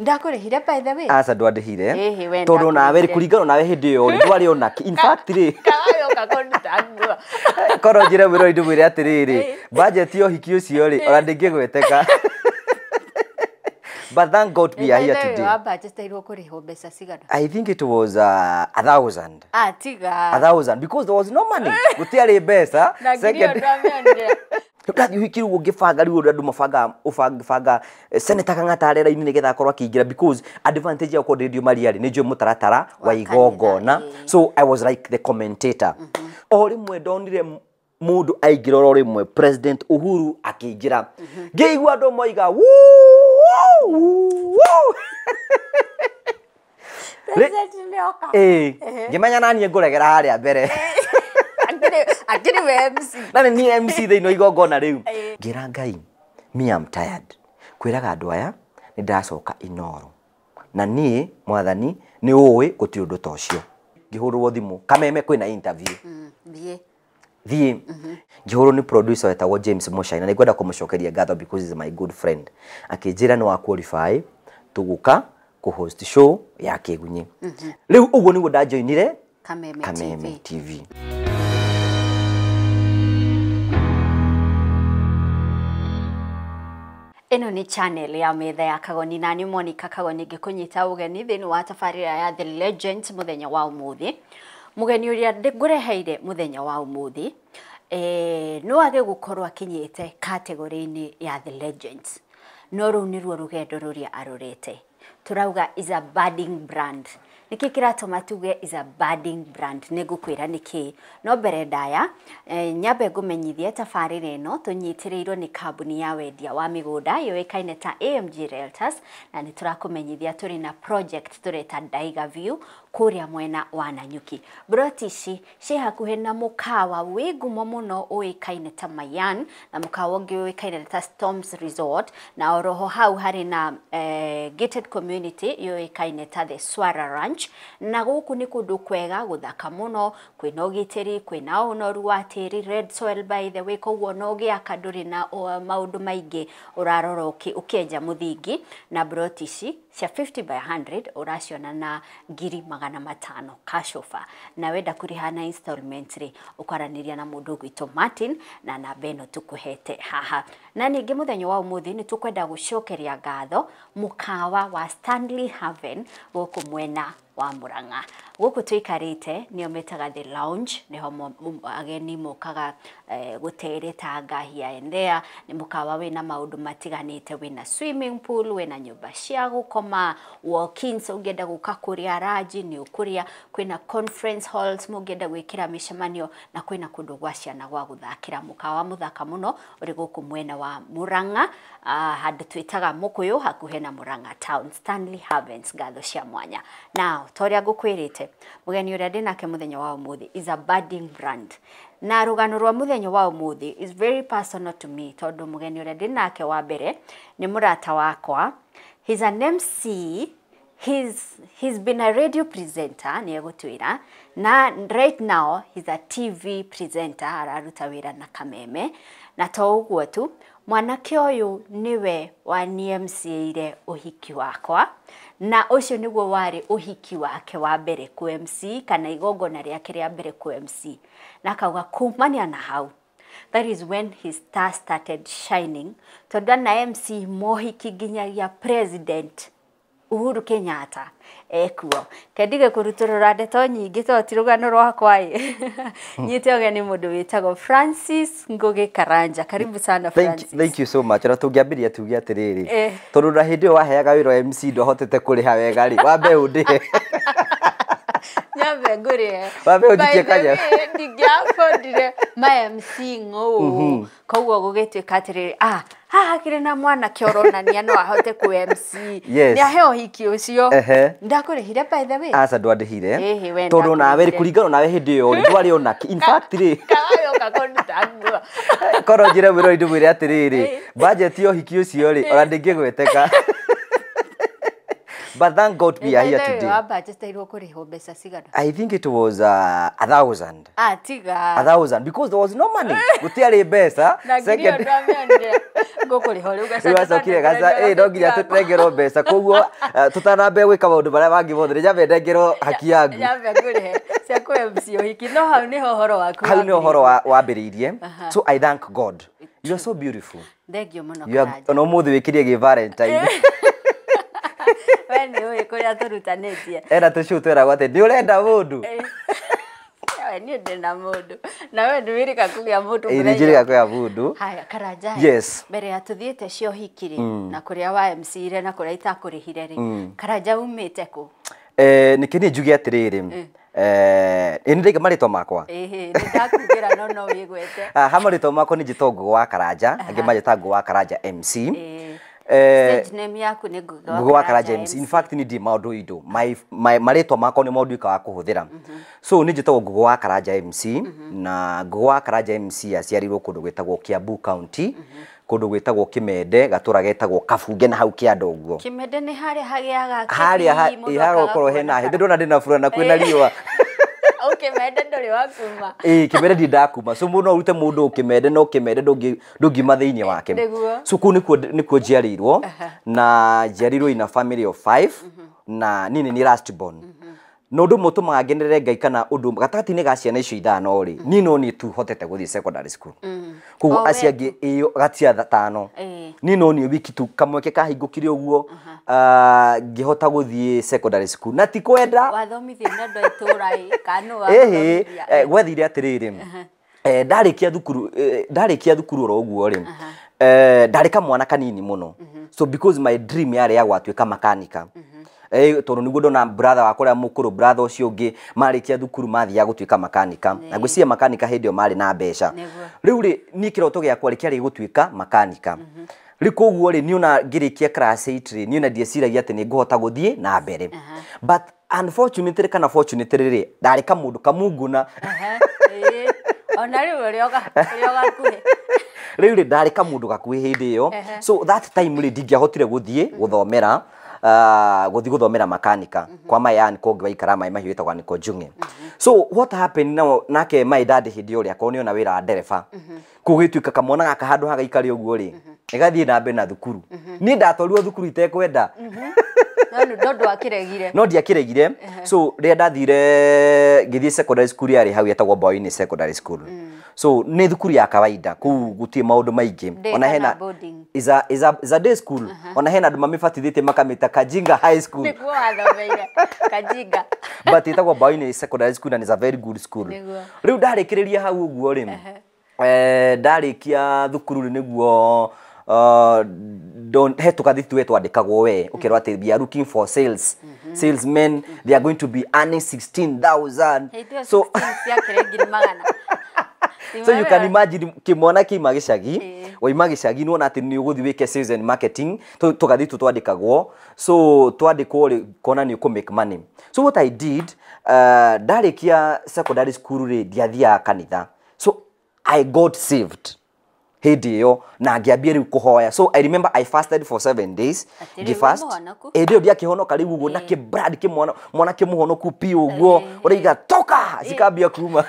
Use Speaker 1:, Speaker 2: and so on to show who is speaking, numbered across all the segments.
Speaker 1: Ndakurihire by the way.
Speaker 2: Asa ndwandihire. Tondu nawe ri kuringana nawe hindi yo ri ndwari ona in fact ri.
Speaker 1: Kawayo kakondangwa.
Speaker 2: Koro njire wiro indu mwire atiriri. Budget yo hiki ucio ri ora ndingigweteka. But thank God we are here today. I think it was 1,000.
Speaker 1: Tiga.
Speaker 2: 1,000 because there was no money. Gutiari pesa.
Speaker 1: Second.
Speaker 2: Ndati hikiru ugifanga riu andu mafanga ufanga senator kangatarera ini nigetha akorwa akiingira because advantage ya kuredio mariari ni njwe mutaratara wa igongona. So I was like the commentator. O rimwe ndonire mundu aingira ro rimwe President Uhuru akiingira. Ngeigua andu moiga
Speaker 1: President nioka.
Speaker 2: Ngimenya nani nguregera haria mbere.
Speaker 1: Akiri we MC.
Speaker 2: Nani ni MC thino igongona riu. Ngira Ngai, me I'm tired. Kwiraga andu aya ni ndacoka Inoro. Na ni mwathani ni uwi guti undu ta ucio. Ngihurwo thimu kameme kwina interview. Thie. Ngihurwo ni producer wetagwo James Mushaina na ngwenda kumucokeria ngatho because he is my good friend. Akinjira ni wa qualify tuguka ku host show ya Kigunyi. Riu uguo niguo ndajoinire Kameme TV.
Speaker 1: Eno ni channel ya metha ya Kagoni na ni Monica Kagoni ngikunyita ugeni thini wa tafarira ya The Legend muthenya wa umuthi. Mugeni uria ngureheire muthenya wa umuthi no age gukorwo akinyite category-ini ya The Legends. No ru ni ruo rugendo ruria arorete. Turauga is a budding brand. Niki kiratuma tuge is a budding brand nigukwira niki no mbere ndaya nyambe ngumenyithie tafarira ino tunyitirirwo ni kambuni ya wendia wa migunda yoikaine ta AMG Realtors na ni turakumenyithia turi na project tureta Daiga View kuria mwena wa Nanyuki. Brotici ci hakuhe na mukawa wi ngumo muno uikaine ta Mayan na mukawa ungi uikaine ta Storms Resort na oroho hau hari na gated community yoikaine ta The Swara Ranch na guku ni kundu kwega guthaka muno kwina ugitiri kwina unoru wa tiri red soil by the way koguo no giaka nduri na maundu maingi urarora ukienja muthingi na brotici cia 50 by 100 uraciona na ngiri 500 kashofa na wenda kuriha na installment ri ukaraniria na mundu gwito Martin na namba ino tukuhete haha na ningi muthenya wa umuthi ni tukwenda gucokeria ngatho mukawa wa Stanley Haven guku mwena wa Murang'a. Guku tuikarite nio metaga The Lounge niho ageni mokaga gutereta ngahia endea ni mukawa wina maundu matiganite wina swimming pool wina nyumba cia gukoma walk-ins ungenda guka kuria raji ni ukuria kwina conference halls mungenda gwikira mishemanio na kwina kundu gwa ciana gwa guthakira mukawa muthaka muno uri guku mwena wa Murang'a handu twitaga Mukuyu hakuhe na Murang'a town Stanley Havens ngatho cia mwanya. Now toria ngukwirite mugeni uria ndinake muthenya wa umuthi is a budding brand na rugano rwa muthenya wa umuthi is very personal to me tondu mugeni uria ndinake wa mbere ni murata wakwa. He's an MC, he's been a radio presenter ni egutwira na right now he's a TV presenter araruta wira na Kameme na to uguo tu mwanake uyu niwe wa MC-ire uhiki wakwa na ucio niguo wari uhiki wake wa mbere ku MC kana igongona riake ria mbere ku MC na kauga kumania na hau. That is when his star started shining. Tondu na MC mohiki nginyagia President Uhuru Kenyatta ekuo kendige kuruturura ndeto nyingi to tirugano rwakwa nyite ogeni mundu witagwo Francis Ngugi Karanja. Karibu sana Francis.
Speaker 2: Thank you so much. Na tungiambiria tuge atiriri tondu na hindi waheaga wiro MC ndohotete kuriha wega ri wambe undihe
Speaker 1: nyambe ngure
Speaker 2: wambe undikie kanya
Speaker 1: ndigafondire my MC ngo koguo gugitwika atiriri haha kire na mwana kioronania no ahote ku MC ni aheo hiki ucio ndakurihire by the way.
Speaker 2: Asa ndwandihire tondu nawe ri kuringana nawe hindi yo ndwari ona in fact ri
Speaker 1: kawayo kakondangwa
Speaker 2: koro njire wiro indu mwire atiriri budget yo hiki ucio ri ora ndingigweteka But thank God we are here today. I think it was 1,000.
Speaker 1: Tiga.
Speaker 2: 1,000 because there was no money. Gutiari mbeca.
Speaker 1: Second.
Speaker 2: Rĩu gaca no nginya tũrengerwo mbeca koguo tũtanambia gwĩka maũndũ marĩa mangĩ mothe nyambe ndengerwo haki yangu.
Speaker 1: Nyambe ngũrĩhe cia kũ MC ũhiki no hau nĩho ũhoro waku.
Speaker 2: Hau nĩ ũhoro wambĩrĩirie. So I thank God. You are so beautiful.
Speaker 1: Thengio mũno Karanja.
Speaker 2: No mũthĩ wĩkĩrie gĩ Valentine.
Speaker 1: We nĩ ũĩ kũrĩa tũrutanĩtie.
Speaker 2: Ena tũcũ tweragwo atĩ nĩ ũrenda mũndũ.
Speaker 1: We nĩ ndĩna mũndũ. Na we nĩwĩrĩka kũgĩa mũndũ.
Speaker 2: Nĩnjĩrĩka kũgĩa mũndũ.
Speaker 1: Haya Karanja.
Speaker 2: Yes.
Speaker 1: Mbere ya tũthiĩte cia ũhiki-rĩ na kũrĩa wa MC-re na kũrĩa itakũrĩhire-rĩ. Karanja umĩte kũ?
Speaker 2: Nĩkĩni njuge atĩrĩrĩ. Nĩndĩrĩka marĩtwa makwa.
Speaker 1: Nĩndakugĩra no wĩgwete.
Speaker 2: Ha marĩtwa makwa nĩ njĩtwo Ngũgũ wa Karanja, angĩ manjĩta Ngũgũ wa Karanja MC.
Speaker 1: Stage name yaku nĩ
Speaker 2: Ngũgũ wa Karanja MC. In fact nĩ ndĩ maũndũ indo. Marĩtwa makwa nĩ maũndũ ika wa kũhũthĩra. So nĩ njĩtagwo Ngũgũ wa Karanja MC na Ngũgũ wa Karanja MC aciarirwo kũndũ gwĩtagwo Kiambu County. Kũndũ gwĩtagwo Kĩmende, gatũra getagwo Kabunge na hau kĩanda ũguo.
Speaker 1: Kĩmende nĩ harĩa hagĩaga
Speaker 2: kĩbi. Harĩa gũkorwo hena hĩndĩ ndona ndĩna burana kwĩna riũa.
Speaker 1: Kĩmende ndũrĩ wakuma.
Speaker 2: Kĩmende ndindakuma. So mũno urute mũndũ Kĩmende no Kĩmende ndũngiuma thĩinĩ wake. So kũu nĩkuo njiarĩirwo na njiarĩirwo in a family of 5 na niĩ nĩ last born. No ũndũ ũmwe ũtũmaga ngenerere Ngai kana ũndũ gatagatĩ-inĩ ga ciana icio ithano rĩ niĩ no niĩ tu hotete gũthiĩ secondary school. Koguo acio angĩ gatia tano. Niĩ no niĩ wiki tu kamweke kahingũkire ũguo ngĩhota gũthiĩ secondary school na ti kwenda.
Speaker 1: Wathomithio nĩ andũ a itũũra kana
Speaker 2: gwathire atĩrĩrĩ ndarĩkia thukuru oro ũguo rĩ ndarĩ kamwana kanini mũno. So because my dream yarĩ ya gwatuĩka makanika. Tondũ nĩguo ndona brother wakwa ũrĩa mũkũrũ brother ũcio ũngĩ marĩkia thukuru mathiaga gũtuĩka makanika na ngwĩciria makanika hĩndĩ ĩyo marĩ na mbeca. Rĩu rĩ niĩ kĩroto gĩakwa kĩarĩ gũtuĩka makanika. Rĩu koguo rĩ niĩ ona ngĩrĩkia class 8 rĩ niĩ ona ndieciragia atĩ nĩ ngũhota gũthiĩ na mbere. But unfortunately kana fortunately rĩ ndarĩ kamũndũ kamunguna.
Speaker 1: Ona rĩu ũrĩa ũgakuhĩ.
Speaker 2: Rĩu rĩ ndarĩ kamũndũ gakuhĩ hĩndĩ ĩyo. So that time rĩ ndingĩahotire gũthiĩ gũthomera gũthomera makanika kwa my aunt ko ngĩikara mai mahiũ ĩtagwo Niko Njung'e. So what happened now nake my dad hĩndĩ ĩyo rĩ akorwo nĩ ona wĩra wa ndereba kũgĩtuĩka kamwana gaka handũ hagaikare ũguo rĩ ĩgathiĩ na mbere na thukuru. Niĩ ndatwarirwo thukuru itekwenda. No ndiakĩregire. So rĩrĩa ndathire ngĩthiĩ secondary school yarĩ hau yetagwo Boyne Secondary School. So nĩ thukuru ya kawaida kũu gũtirĩ maũndũ maingĩ. Ona hena is a day school. Ona hena andũ mamĩbatithĩtie makamĩta Kajinga High School.
Speaker 1: Nĩguo wathomeire Kajinga.
Speaker 2: But ĩtagwo Boyne Secondary School and is a very good school. Rĩu ndarĩkĩrĩria hau ũguo rĩ ndarĩkia thukuru nĩguo tũgathiĩ tuwe twandĩkagwo we ũkerwo atĩ we are looking for salesmen, they are going to be earning 16,000. So you can imagine kimwana kĩima gĩcagi waima gĩcagi nĩwona atĩ nĩ ũgũthiĩ wĩke sales and marketing tũgathiĩ twandĩkagwo. So twandĩkwo rĩ kona nĩ ũkũ make money. So what I did ndarĩkia secondary school rĩ ndiathiaga kanitha. So I got saved hĩndĩ ĩyo na ngĩambia rĩu kũhoya. So I remember I fasted for 7 days. Ngĩfast ndio ndiakĩhonoka rĩu ũguo na kĩbrad kĩmwana kĩmũhonoku piũ ũguo ũraiga toka cikambia kuma.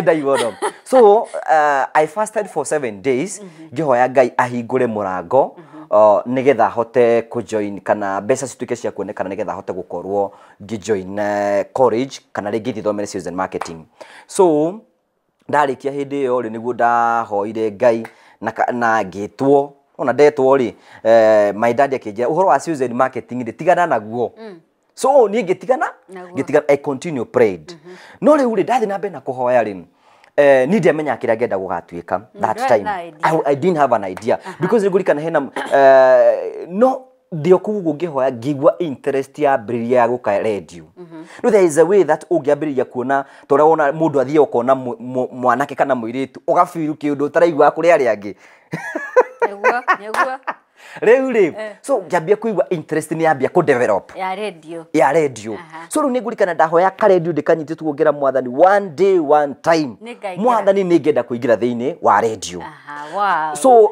Speaker 2: Daimono. So I fasted for 7 days. Ngĩhoya Ngai ahingũre mũrango nĩgetha hote kũjoin kana mbeca cituĩke cia kuonekana nĩgetha hote gũkorwo ngĩjoin college kana rĩngĩ thomere sales and marketing. So ndarĩkia hĩndĩ ĩyo rĩ nĩguo ndahoire Ngai na ngĩtwo ona ndetwo rĩ my dad akĩnjĩra ũhoro wa sales and marketing rĩ tigana naguo. So niĩ ngĩtigana I continue prayed. No rĩu rĩ ndathiĩ na mbere na kũhoya rĩ niĩ ndiamenya kĩrĩa ngenda gũgatuĩka that time. I didn't have an idea because nĩngũririkana hena no ndio kũu ngĩhoya ngĩigua interest ya mbĩrĩria ya gũka radio. No there is a way that ũngĩambĩrĩria kuona tondũ wona mũndũ athiĩ ũkona mwanake kana mũirĩtu ũgabiru kĩũndũ ũtaraigua kũrĩ arĩa angĩ. Rĩu so ngĩambia kũigua interest ni yambia ku develop
Speaker 1: ya radio
Speaker 2: so rĩu nĩngũrikana ndahoya ka radio ndĩkanyitĩtwo kuongerera mwathani one day one time mwathani nĩngenda kũingĩra thĩinĩ wa radio so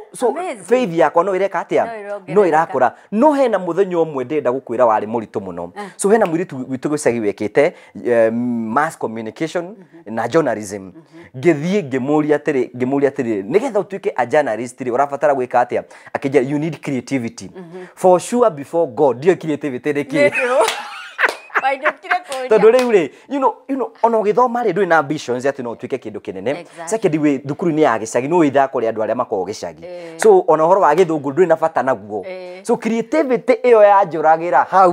Speaker 2: faith yakwa no ĩreka atĩa no ĩrakũra no hena mũthenya ũmwe ndenda gũkwĩra warĩ mũritũ mũno so hena mũirĩtu witũ gĩcagi wekĩte mass communication na journalism ngĩthiĩ ngĩmũria atĩrĩ nĩgetha ũtuĩke a journalist ũrabatara gwĩka atĩa akĩnjĩra you need creativity for sure before God dio creativity nĩkĩ tondũ rĩu you know ona ũgĩthoma ndũrĩ na ambitions atĩ no ũtuĩke kĩndũ kĩnene second wĩ thukuru-inĩ ya gĩcagi no wĩtha kũrĩ andũ arĩa makoragwo gĩcagi so ona ũhoro wa gĩthũngũ ndũrĩ na bata naguo so creativity ĩyo yanjũragĩra hau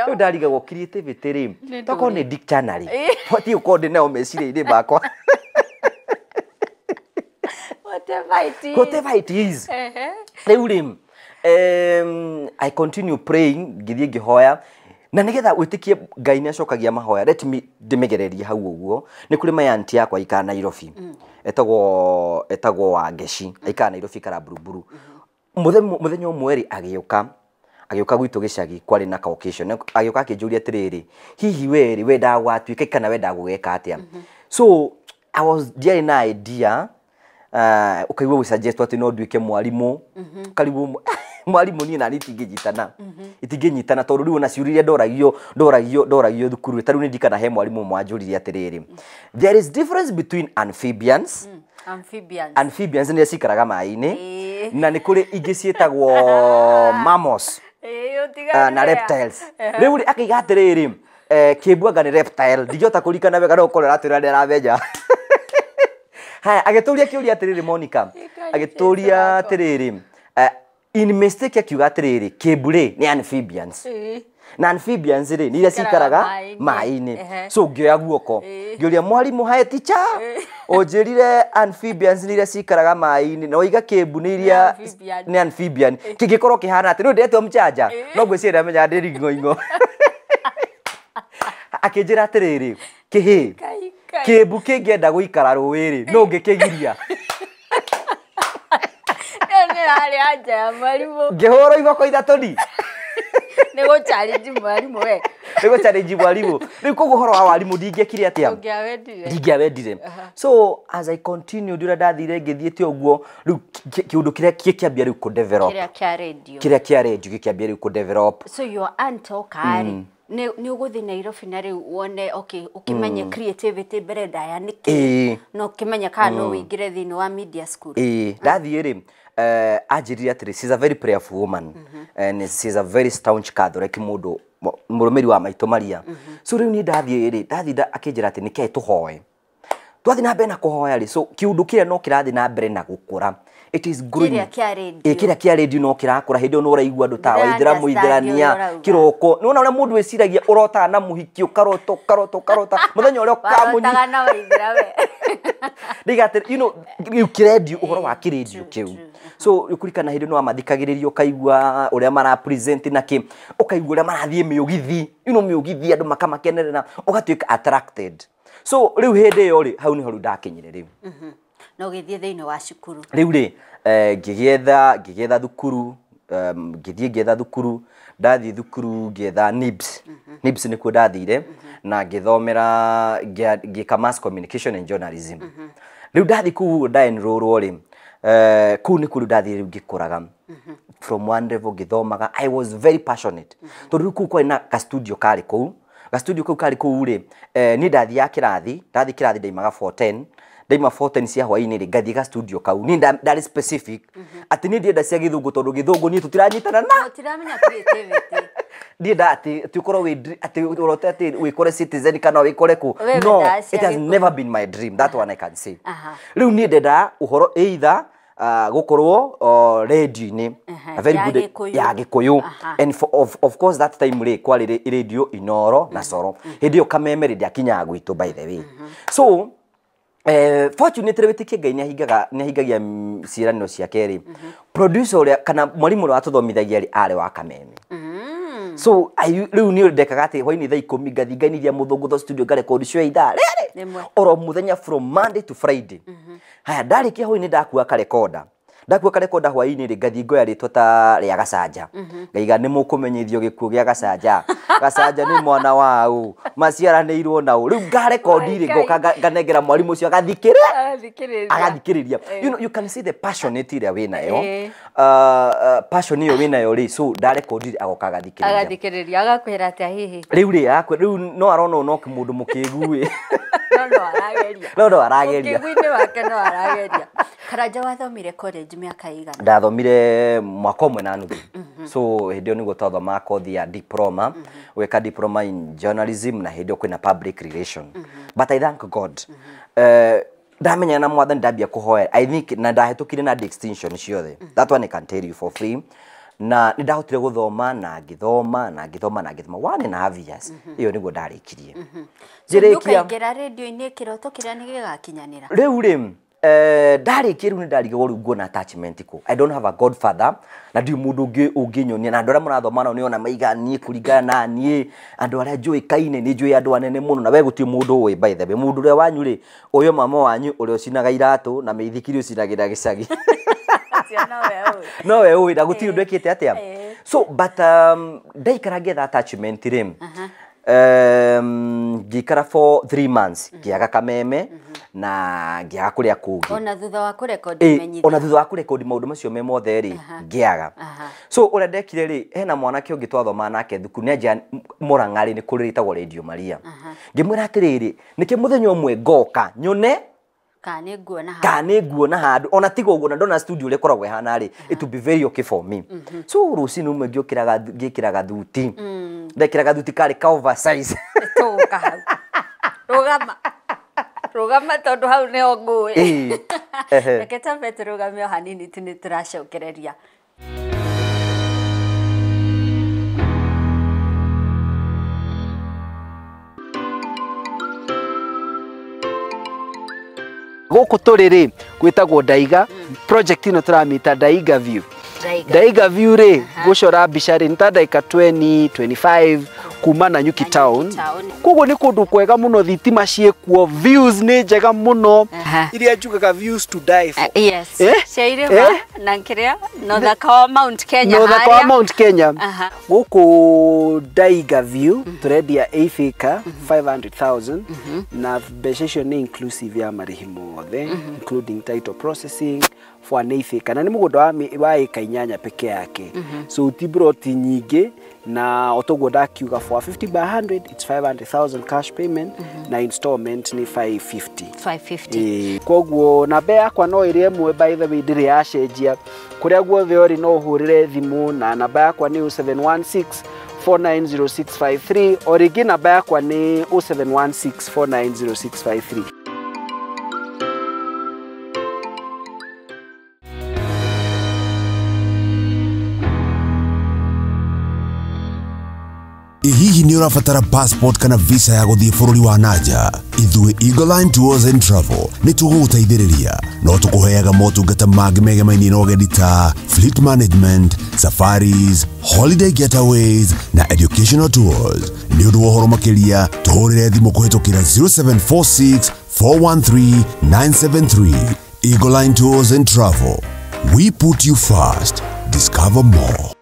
Speaker 2: rĩu ndarigagwo creativity rĩ tokorwo nĩ dictionary batiĩ ũkorwo ndĩ nayo meciria-inĩ makwa whatever it is rĩu rĩ I continue praying ngĩthiĩ ngĩhoya na nĩgetha wĩtĩkie Ngai nĩ acokagia mahoya let me ndĩmĩgererie hau ũguo nĩ kũrĩ my auntie yakwa ikara Nairobi etagwo Wangeci aikara Nairobi Karaburuburu mũthenya ũmwe rĩ agĩũka gwitũ gĩcagi kwarĩ na occasion agĩũka akĩnjũria atĩrĩrĩ hihi we wendaga gwatuĩka kana wendaga gũgeka atĩa so I was ndiarĩ na idea ukaigua gũsuggest atĩ no nduĩke mwarimũ karibu mwarimũ niĩ na itingĩnyitana tondũ rĩu ona ciũria ndoragio thukuru tarĩu nĩ ndikana he mwarimũ mwanjũririe atĩrĩrĩ there is difference between amphibians nĩ cikaraga maĩ-inĩ na nĩ kũrĩ ingĩ ciĩtagwo mammals na reptiles rĩu akaiga atĩrĩrĩ kĩmbuanga nĩ reptile ndingĩhota kũririkana wega no ũkorwo aratwĩra nĩ aramenya haya agĩtũria kĩũria atĩrĩrĩ Monica agĩtũria atĩrĩrĩ in mistake akiuga atĩrĩrĩ kĩmbũ nĩ amphibians na amphibians rĩ nĩ iria cikaraga maĩ-inĩ so ngĩoya guoko ngĩũria mwarimũ hae teacher ũnjĩrire amphibians nĩ iria cikaraga maĩ-inĩ na oiga kĩmbũ nĩ iria nĩ amphibian kĩngĩkorwo kĩhana atĩ nĩ ndetwo mchanja no ngwĩciria menya ndĩ ringo akĩnjĩra atĩrĩrĩ kĩhĩ kĩmbũ kĩngĩenda gũikara rũĩ-rĩ no ngĩkĩgiria ngĩhũrwo iboko ithatũ
Speaker 1: nĩgũ challenge mwarimũ we
Speaker 2: nĩgũ challenge mwarimũ rĩu koguo ũhoro wa warimũ ndingĩekire atĩa ndingĩawendire so as I continue ndĩrĩa ndathire ngĩthiĩte ũguo rĩu kĩũndũ kĩrĩa kĩambia rĩu kũ develop kĩrĩa kĩa radio gĩkĩambia rĩu kũ develop
Speaker 1: so your aunt okari nĩ ũgũthiĩ Nairobi na rĩu wone ukimenya creativity mbere ndaya nĩkĩ no ukimenya kana no wĩingĩre thĩinĩ wa media school
Speaker 2: ndathiĩ rĩ anjĩrire atĩrĩ she's a very prayerful woman and she's a very staunch Catholic mũndũ mũrũmĩri wa maitũ Maria so rĩu niĩ ndathiĩ akĩnjĩra atĩ nĩkĩĩ tũhoe twathiĩ na mbere na kũhoya rĩ so kiũndũ kĩrĩa no kĩrathiĩ na mbere na gũkũra it is growing kĩrĩa kĩa radio no kĩrakũra hĩndĩ no ũraigua andũ ta Waithĩramu Ithĩrania kĩroko nĩ wona ũrĩa mũndũ wĩciragia ũrotaga na mũhiki ũkarota mũthenya ũrĩa ũkamũnyita
Speaker 1: na Waithĩra we
Speaker 2: you know kĩredio ũhoro wa kĩredio kĩu so ũkurikana hĩndĩ no amathikagĩrĩria ũkaigua ũrĩa mara present nake ũkaigua ũrĩa marathiĩ mĩũgithi mĩũgithi andũ makamakenerera ũgatuĩka attracted so rĩu hĩndĩ ĩyo rĩ hau nĩho rĩu ndakinyire rĩu
Speaker 1: no gĩthiĩ thĩinĩ wa cukuru
Speaker 2: rĩu rĩ ngĩgetha thukuru ngĩetha thukuru ndathiĩ thukuru ngĩetha NIBS NIBS nĩkuo ndathire na ngĩthomera ngĩka mass communication and journalism rĩu ndathi kũu ndaenrollwo rĩ kũu nĩkuo ndathire rĩu ngĩkũraga from one level ngĩthomaga I was very passionate tondũ rĩu kũu kwarĩ na ka studio karĩ kũu karĩ kũu rĩ niĩ ndathiaga kĩrathi ndaimaga 410 ndaima 410 cia hwainĩ rĩ ngathiĩ ga studio kau ni ndari specific atĩ ni ndienda cia gĩthũngũ tondũ gĩthũngũ ni tũtiranyitana na
Speaker 1: tũtiramenya creativity
Speaker 2: ndienda atĩ ũkorwo atĩ ũrote atĩ wĩkore Citizen kana wĩkore ku no it has never been my dream that one I can say rĩu ni ndenda ũhoro either gũkorwo radio-inĩ a very good ya Gĩkũyũ and of course that time rĩ kwarĩ radio Inoro na Coro hĩndĩ ĩyo Kameme ndiakinyaga gwitũ by the way so fortunately wĩtĩkie Ngai nĩahingagia ciĩranĩro ciake rĩ producer ũrĩa kana mwarimũ ũrĩa watũthomithagia rĩ arĩ wa Kameme so rĩu nĩ ndekaga atĩ hwainĩ thaa 10 ngathi ngainĩria mũthũngũtho studio ngarekondi show ithaa rĩrĩ oro mũthenya from Monday to Friday haya ndarĩkia hwainĩ ndakuua karekonda ndakuoka rekoda hwaini ri ngathi ngoya ritwa ta ria Gacanja ngaiga ni mukumenyithio gikuo gia Gacanja Gacanja ni mwana wao maciaranirwo nao riu ngarekondi ri ngoka nganengera mwarimu ucio agathikiriria you can see the passionate ira wina yo passion iyo wina yo ri so ndarekondi agoka
Speaker 1: agathikiriria agakwira ati hihi
Speaker 2: riu ri akwe riu no arona no kimundu mukigu no arageria
Speaker 1: ukiguini wake no arageria Karanja wathomire college miaka igana
Speaker 2: ndathomire mwaka umwe na nuthu so hindi nigo twathoma kothi ya diploma weka diploma in journalism na hindi kwina public relation but I thank God ndamenya na mwathani ndambia kuhoya I think na ndahetukire na distinction ciothe that one I can tell you for free na ndahotire guthoma na ngithoma 1.5 years iyo nigo ndarikirie
Speaker 1: njirikia ngera radio-ini kiroto kiria ni gigakinyanira
Speaker 2: riu ri ndarikia riu ndarigia riu nguona attachment ku I don't have a godfather na ndi mundu unginyonia na andu aria murathoma nao niona maiganie kuringana na nie andu aria njui kaine ni njui andu anene muno na we guti mundu we by the way mundu ria wanyu ri uyo mama wanyu uri ucinaga iratu na meithikiri ucinagira gicagi no we uwi na guti undu ekite atia so but ndaikara ngetha attachment ri ngikara for 3 months ngiaga kameme na ngiaga kuria kungi
Speaker 1: ona thutha wa kurekondi menyithia
Speaker 2: ona thutha wa kurekondi maundu macio me mothe ri ngiaga so ura ndekire ri hena mwanake ungi twathoma nake thuku ni anja Murang'ari ni kuriritago Radio Maria ngimwira atiriri niki muthenya umwe ngoka nyone
Speaker 1: kane
Speaker 2: nguona handu ona tigo uguo na ndona studio ule koragwo hana ri it will be very okay for me so rucini umwe ngikiraga thuti ndekiraga thuti kari ka oversize
Speaker 1: toka hau rugama tondu hau ne ngui reke tambe turugamio hanini tini turacokereria
Speaker 3: guku turiri gwitagwo Ndaiga project ino turamita Ndaiga View Ndaiga View ri gucora mbica ri nta ndaika 20-25 kuma na Nyuki Town koguo ni kundu kwega muno thitima ciekuo views ni njega muno iria njugaga views to die for
Speaker 1: yes ciaireba na nkiria no thaka wa Mount Kenya
Speaker 3: guku Ndaiga View turendia 8 acre 500,000 na mbeca icio ni inclusive ya marihi mothe including title processing for an 8 acre na ni mugunda wa eka 8 peke yake so tibroti nyingi na otogo ndakiuga for 50 by 100 it's 500,000 cash payment na installment ni 550 koguo na be yakwa no iri emwe by the way ndiri yacenjia kuria guothe ori no uhurire thimu na namba yakwa ni 0716 490653 origi namba yakwa ni 0716 490653
Speaker 4: Hihi ni urabatara passport kana visa ya guthie bururi wa nanja ithuĩ Eagle Line Tours and Travel ni tũgũgũteithĩrĩria no tũkũheaga motungata mangĩ megemainie na ũgendi ta fleet management, safaris, holiday getaways na educational tours. Nĩ ũndũ wa ũhoro makĩria tũhũrĩre thimũ kũhĩtũkĩra 0746 413 973. Eagle Line Tours and Travel, we put you first. Discover more.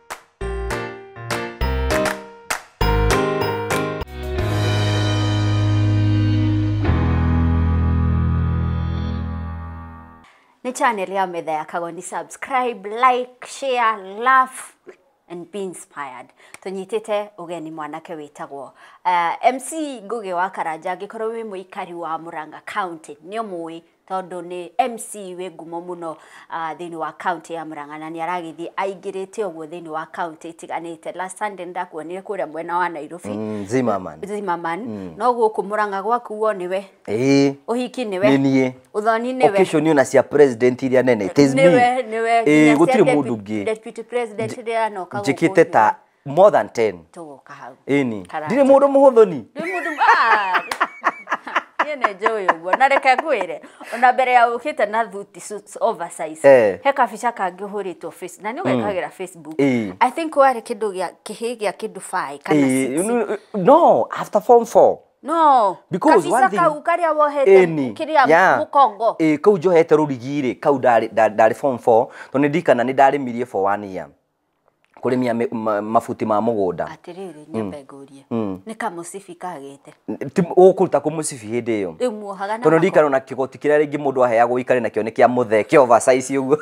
Speaker 1: ni channel ya Metha ya Kagoni. Subscribe, like, share, laugh and be inspired. Tunyitite ugeni mwanake witagwo MC Ngugi wa Karanja gikorwo wi muikari wa Murang'a County ni omui tondu ni MC we ngumo muno thini wa county ya Murang'a na ni aragithi aingirite ogwo thini wa county tiganite. Last Sunday ndakuonire kuria mwena wa Nairobi Zimmerman no guku Murang'a gwaku woniwe uhiki niwe
Speaker 2: niye
Speaker 1: uthoni niwe
Speaker 2: occasion una cia president iria nene it is me
Speaker 1: niwe
Speaker 2: gutiri mundu ngi
Speaker 1: deputy president iria no kago
Speaker 2: jikite ta more than 10
Speaker 1: tugoka hau
Speaker 2: ini ndire mundu muhuthoni
Speaker 1: ndi mundu yene joyo ugo nareka gwire ona mbere ya ukite na thuti oversize he kabica kangi huritwo face na ni ugekagira Facebook I think wari kindu gia kihigia kindu 5 kana 6
Speaker 2: no after form 4
Speaker 1: No.
Speaker 2: Because one thing
Speaker 1: kau karia wohete kiria mukongo.
Speaker 2: Kau njohete rurigiri kau ndari form 4 to ni ndikana ni ndari mirie for 1 year. Kurimia mafuti ma mugunda.
Speaker 1: Atiriri nyambe ngurie. Ni kamucibi kagite.
Speaker 2: Ukuruta kumucibi hindi iyo.
Speaker 1: Riu muohaga na.
Speaker 2: Tono ndikana na kigoti kiria ringi mundu aheagwo ikare nakio ni kia mutheke oversize uguo.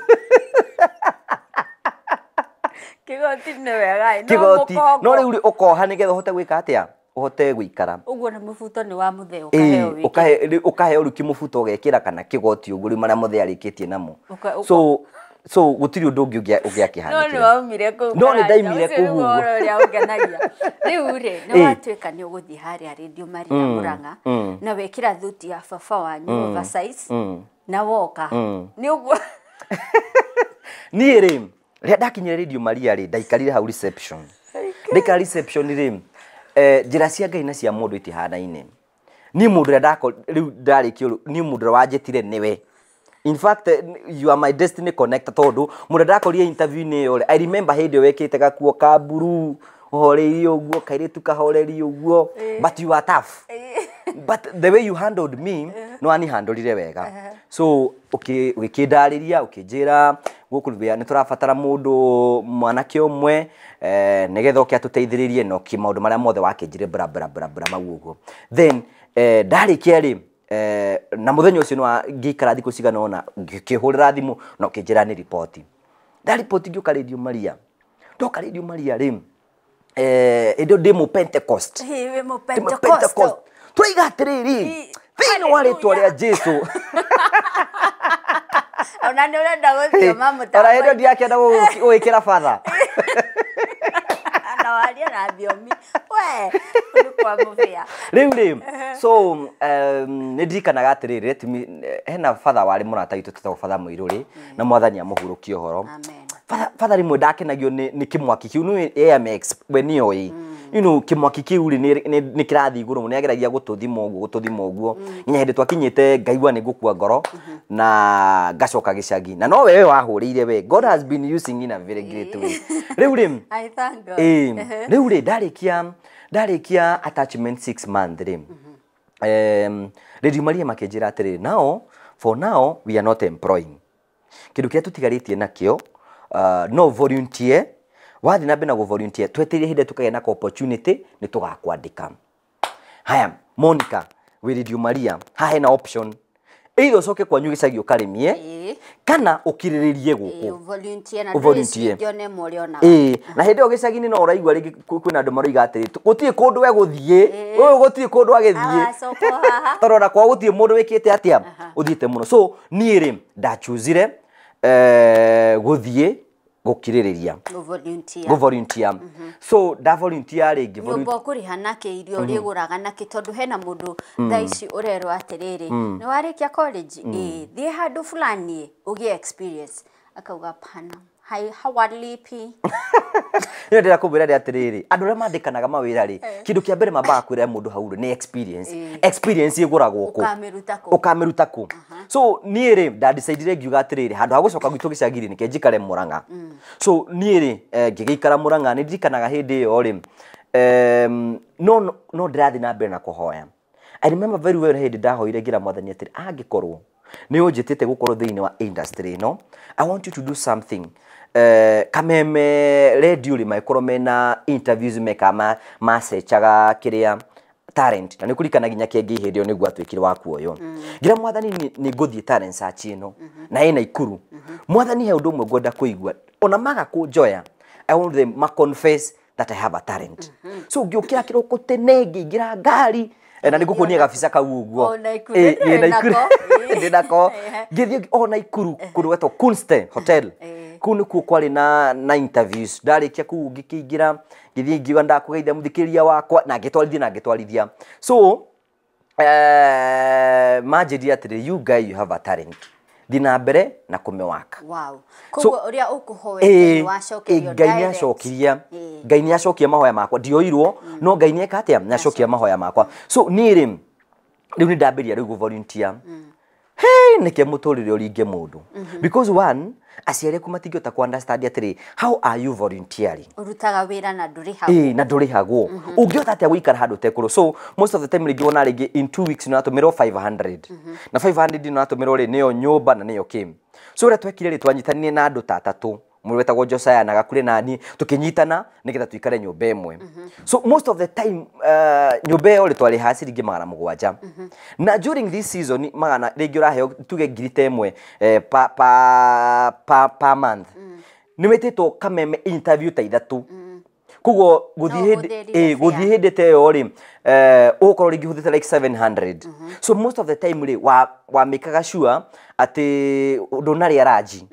Speaker 1: Kigoti ni wega
Speaker 2: kigoti no riu ukoha nigetha uhote gwika atia uhote gwikara
Speaker 1: uguo na mubuto ni wa muthe ukaheo wiki
Speaker 2: ukaheo ruki mubuto ugekira kana kigoti uguo mara muthe arikitie namo so gutiri undu ungi ugiakihana
Speaker 1: no waumire ku
Speaker 2: no ni ndaimire ku uguo
Speaker 1: ria ugenagia riu ri ni watuika ni uguthi haria Radio Maria Muranga na wekira thuti ya baba wanyu oversize na woka ni uguo
Speaker 2: ni ri ria ndakinyira Radio Maria ri ndaikarire hau reception ndika reception ri njira cia Ngai na cia mundu itihana-ine ni mundu ria ndako riu ndarikio ni mundu wanjetire niwe. In fact, you are my destiny connector tondu mundu ndakorire interview ni yo I remember hindi wekite gakuo ka buru horeiri uguo kairitu kahoreri uguo but you are tough. But the way you handled me no ani handlire wega. So ukindariria ukinjira gukurubia ni turafatara mundu mwanake umwe nigetha okia tuteithiririe no ki maundu maria mothe wakinjire bra magugo. Then ndarikia ri na muthenya ucio no ngikara thiku cigana ona ngikihurira thimu no kinjira ni report. Da report ngiuka Radio Maria. Ndoka Radio Maria ri endo demo Pentecost.
Speaker 1: Demo Pentecost.
Speaker 2: Tuiga atiriri thini wa ritwa ria Jesu.
Speaker 1: Ona ni urenda guthio mamuta.
Speaker 2: Ora endo ndiakenda gwikira father.
Speaker 1: Na walia na thiomi. We, ulikuwa muvia.
Speaker 2: Riu so ni ndikanaga atiriri hena father wari murata itu tutagwo father Muiruri na mwathani amuhurukie horo.
Speaker 1: Amen.
Speaker 2: Father rimwe ndakenagio ni kimwaki kiu no AMX when yoi you know kimwaki kiu ri ni kirathi iguru ni ageragia gututhima uguo nginya hindi twakinyite ngaigua ni gukua ngoro na ngacoka gicagi na no wewe wahuriire we God has been using in a very great way. Riu
Speaker 1: I thank God.
Speaker 2: Riu ndarikia attachment 6 month Radio Maria makenjira atiriri for now we are not employing kindu kia tutigaritie nakio no volunteer wathi na bena go volunteer twetirie hinde tukagea na opportunity ni tugakwandika. Haya Monica we Radio Maria hahe na option either soke kwanyu gicagi ukarimie kana ukiriririe guku
Speaker 1: volunteer na volunteer yone muriona
Speaker 2: na hinde ogicagi ni no uraigwa rigi kwina andu maroiga atiri gutie kundu we guthie uyu gutie kundu agithie torora kwa gutie mundu wikite atia uthiite muno so niiri ndachuzire guthie gukiririria go volunteer so da volunteer ringi
Speaker 1: nyumba kurihana ke irio riguraga na kitondu hena mundu thaici urero atiriri ni warikia college thie handu fulani ugie experience akauga pana hai hawalipi
Speaker 2: ni ndira kubira ri atiriri andu ria mandikanaga mawira ri kindu kia mbere mabaka kwira mundu hauru ni experience iguragwo ku ukamiruta ku so niiri da decide ngiuga atiriri handu hagucoka gwitu gicagiri ni kenjikare Muranga so niiri ngigikara Muranga ni ndikanaga hindi yo ri no ndirathi na mbere na kuhoya. I remember very well hindi ndahoire ngira mwathani atiri angikorwo ni unjitite gukorwo thiini wa industry no I want you to do something kameme radio ri maikorwo mena interviews meka masechaga kiria talent na nikurikana ginya kengi hindio niguo atwikire wa kuoyo ngira mwathani ni nguthie talent search ino na ina ikuru mwathani he undu umwe ngwenda kuigua ona maga kunjoya I want them ma confess that I have a talent so ngiukira kiroko tene ngira ngari na nigukunia gabisa kau uguo
Speaker 1: na ikuru
Speaker 2: ndinako ngithie ona ikuru kundu gweto Kunste Hotel kunu ku kwari na interviews ndarikia ku ngikingira ngithie ngiuga ndakugeithia muthikiria wakwa na ngitwarithia so majidi atire you guy you have a talent dina mbere na kumewaka
Speaker 1: wow kugo uria ukuhoete wacokerio
Speaker 2: Ngai ni acokia mahoya makwa ndioirwo no Ngai ni ekatia ni acokia mahoya makwa so niiri riu ni ndambiria riu volunteer hey nike muturire uringe mundu because one aciare ku matingĩota ku understand atiri how are you volunteering
Speaker 1: urutaga wira na nduri hagwo
Speaker 2: na nduri hagwo ungiota atia guikara handu tekuru so most of the time ringi wona ringi in 2 weeks no atumiro 500 na 500 no atumiro ri niyo nyumba na niyo kim so ria twekire ri twanyitanie na andu tatatu mwetagwo Josiah na Gakure nani tukinyitana nigetha tuikare nyumba imwe so most of the time nyumba yo ri twari hasi ringi 700 na during this season magana ringi uraheo tuge ngiri imwe pa month nimetito kameme interview ta ithatu kugo guthi hindi te yo ri ukoro ringi huthite like 700 so most of the time ri wa mikaga sure ati ndonari araji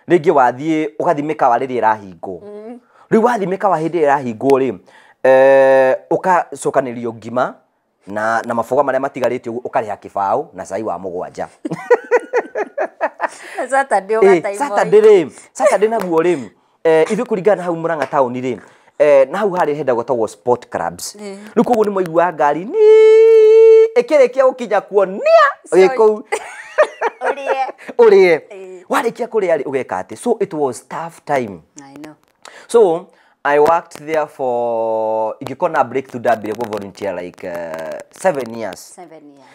Speaker 2: ringi wathie ugathimika wa riri rahingo riu wathimika wa hindi rahingo ri ukacokanĩrio ngima na maboga maria matigarĩte ukariha kibao na cai wa mũgwanja Saturday naguo ri ithu kuringana hau Murang'a town ri na hau hari henda gwetagwo sport clubs riu koguo ni mwaigua ngari ni ikirikia gukinya kuo nia gikou urie warikia kuria ri ugeka ati so it was tough time
Speaker 1: I know
Speaker 2: so I worked there for igikona breakthrough dabire go volunteer like 7 years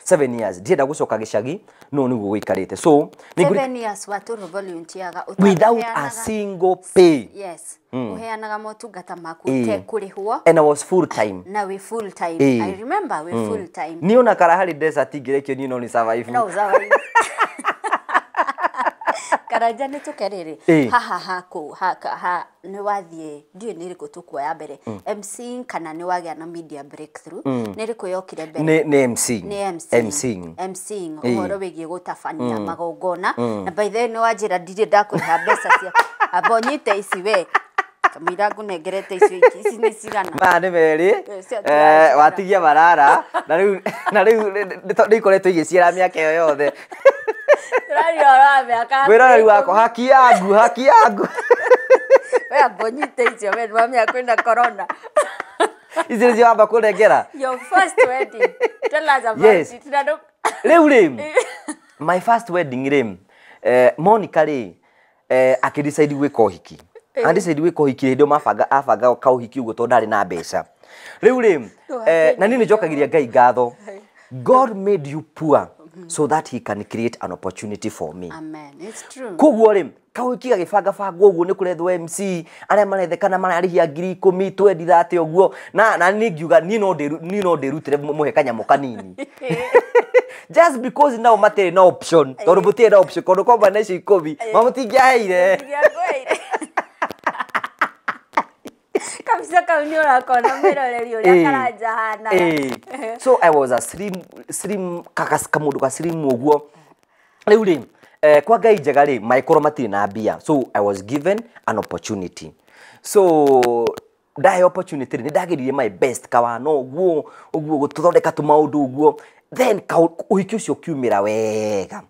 Speaker 2: 7 years ndienda gucoka gicagi no niguo guikarite so
Speaker 1: 7 years waturu volunteer
Speaker 2: without a single pay
Speaker 1: yes uheanaga motungata maku te kurihwo
Speaker 2: and I was full time
Speaker 1: na we full time I remember we full time
Speaker 2: niona kara hari desert igerekio ni no ni survive
Speaker 1: no survive Karanja ni tukerere ha ni wathie ndio ni riko tukuoya mbere MC kana ni wagia na media breakthrough ni riko yokire mbere
Speaker 2: ni MC
Speaker 1: uhoro wigie gutabania magongona na by the way ni wajira ndire ndakuriha mbeca cia abonyite ici we kamira kunengerete ici ni cigana
Speaker 2: ma ni meri watigia barara na riu ndikoretwo igiciara miaka yo yothe wira wako haki yangu
Speaker 1: we bonyite icio we mami akwenda corona
Speaker 2: icio ndio amba kunengera
Speaker 1: your first wedding tell us about it
Speaker 2: riu my first wedding rim Monica ri akidecide gwika uhiki andecide gwika uhiki ndio afanga kauhiki ugo to ndari na mbeca riu na nini njokagiria Ngai ngatho God made you poor so that he can create an opportunity for me.
Speaker 1: Amen. It's true.
Speaker 2: Kuguo ri kauiki gagibanga banga uguo ni kurethwo MC aria marethekana mararihia 10,000 20 uguo na ni ngiuga ni no ndirutire muhe kanyamo kanini just because now matire no option tondu mutie na option kono komba na ici 10 mamutingiaheire
Speaker 1: kabisa kaunyo kona miroreri uria karanja hana
Speaker 2: so I was a slim kamundu ka slim uguo riu ri kwa Ngai njega ri maikoro matire na mbia so I was given an opportunity so that opportunity ni ndagiririe my best kawano uguo gututhondeka tumaundu uguo then uhiki ucio kiumira wega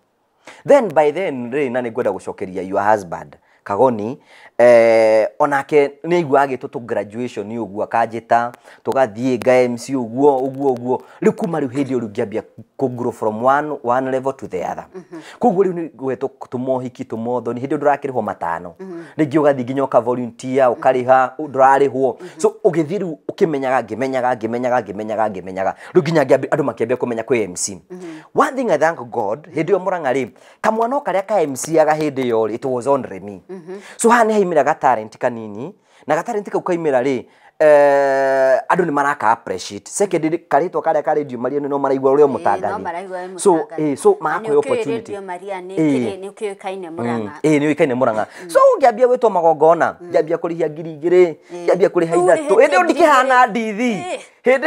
Speaker 2: then by then ri na ni ngwenda gucokeria your husband Kagoni onake ni igua agitutu graduation ni uguo akanjita tugathie ga MC uguo riu kuma riu hindi uru ngiambia ku grow from one level to the other kuguo riu ni gweto tumohiki tumotho ni hindi ndurakirihwo matano ringi ugathi nginya ka volunteer ukariha ndurarihwo so ugithii riu ukimenyaga ngimenyaga riu nginya andu makiambia kumenya kwi MC one thing I thank God hindi yo Murang'a ri kamwana karia ka MC aga hindi yo it was on Remy so hani haimira ga talent kanini na ga talent ka ukaimira ri andu ni maraka appreciate second karitwa karia ka radio Maria no maraigwa urio mutangani so mako opportunity
Speaker 1: radio Maria ni ukikaine Murang'a
Speaker 2: ni ukikaine Murang'a so ngiambia gwetwo magongona ngiambia kurihia 2,000 ngiambia kuriha ithatu indi ndikihana ndithi hindi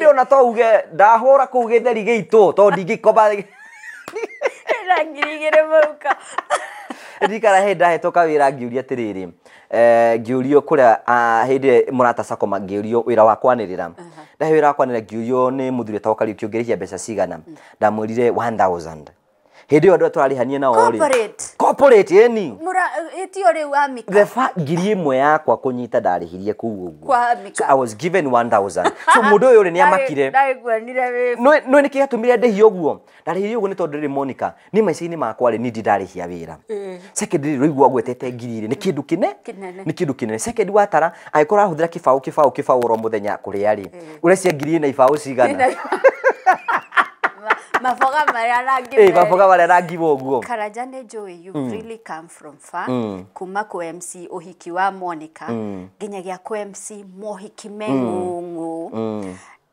Speaker 2: ona to uge ndahura ku githeri gitu to ndingikoba
Speaker 1: ngirigire muka
Speaker 2: ndikara henda hetoka wira ngiuria atiriri ngiurio kuria hindi murata sako mangiurio wira wa kwanirira ndahe wira wa kwanirira ngiurio ni muthuri tawakari ukiongerehia mbeca cigana ndamwirire 1,000 hindi yo ndo twarihanie nao ri corporate eni
Speaker 1: mura itio riu amika
Speaker 2: the fact ngiri imwe yakwa kunyita ndarihirie kuu uguo
Speaker 1: kwa amika
Speaker 2: so I was given 1000 so mundu uyu ni amakire
Speaker 1: ndaiguanire we
Speaker 2: no ni kiatumire ndihie uguo ndarihirie uguo ni tondu ri Monica ni maica-ini makwa ri ni ndarihia wira second roigua gwetete ngiri ni kindu ni kindu kinene second watara agikora ahuthira kibao ro muthenya kuria ri urecia ngiri na ibao cigana
Speaker 1: mafoga maria rangi
Speaker 2: mafoga maria rangi woguo
Speaker 1: Karanja ni njui you really come from far kuma ku MC uhiki wa Monica nginyagia ku MC mohiki mengungu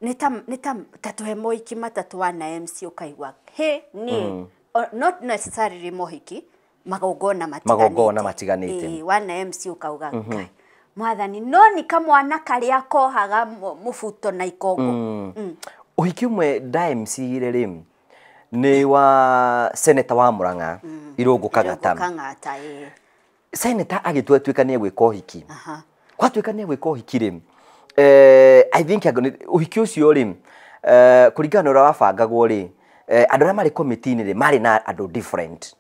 Speaker 1: nita tatuhe mohiki matatu wana MC ukaigwa he ni not necessarily mohiki magogona matiganite wana MC ukauga kai mwathani no ni kamwana karia kohaga mubuto na ikongo
Speaker 2: uhiki umwe da MC ri ni wa senator wa Murang'a Irungu Kang'ata senator agitwetwika ni gwika uhiki gwatwika ni gwika uhiki ri I think uhiki ucio ri kuringana ura wabangagwo ri andu aria mari committee ni ri mari na andu different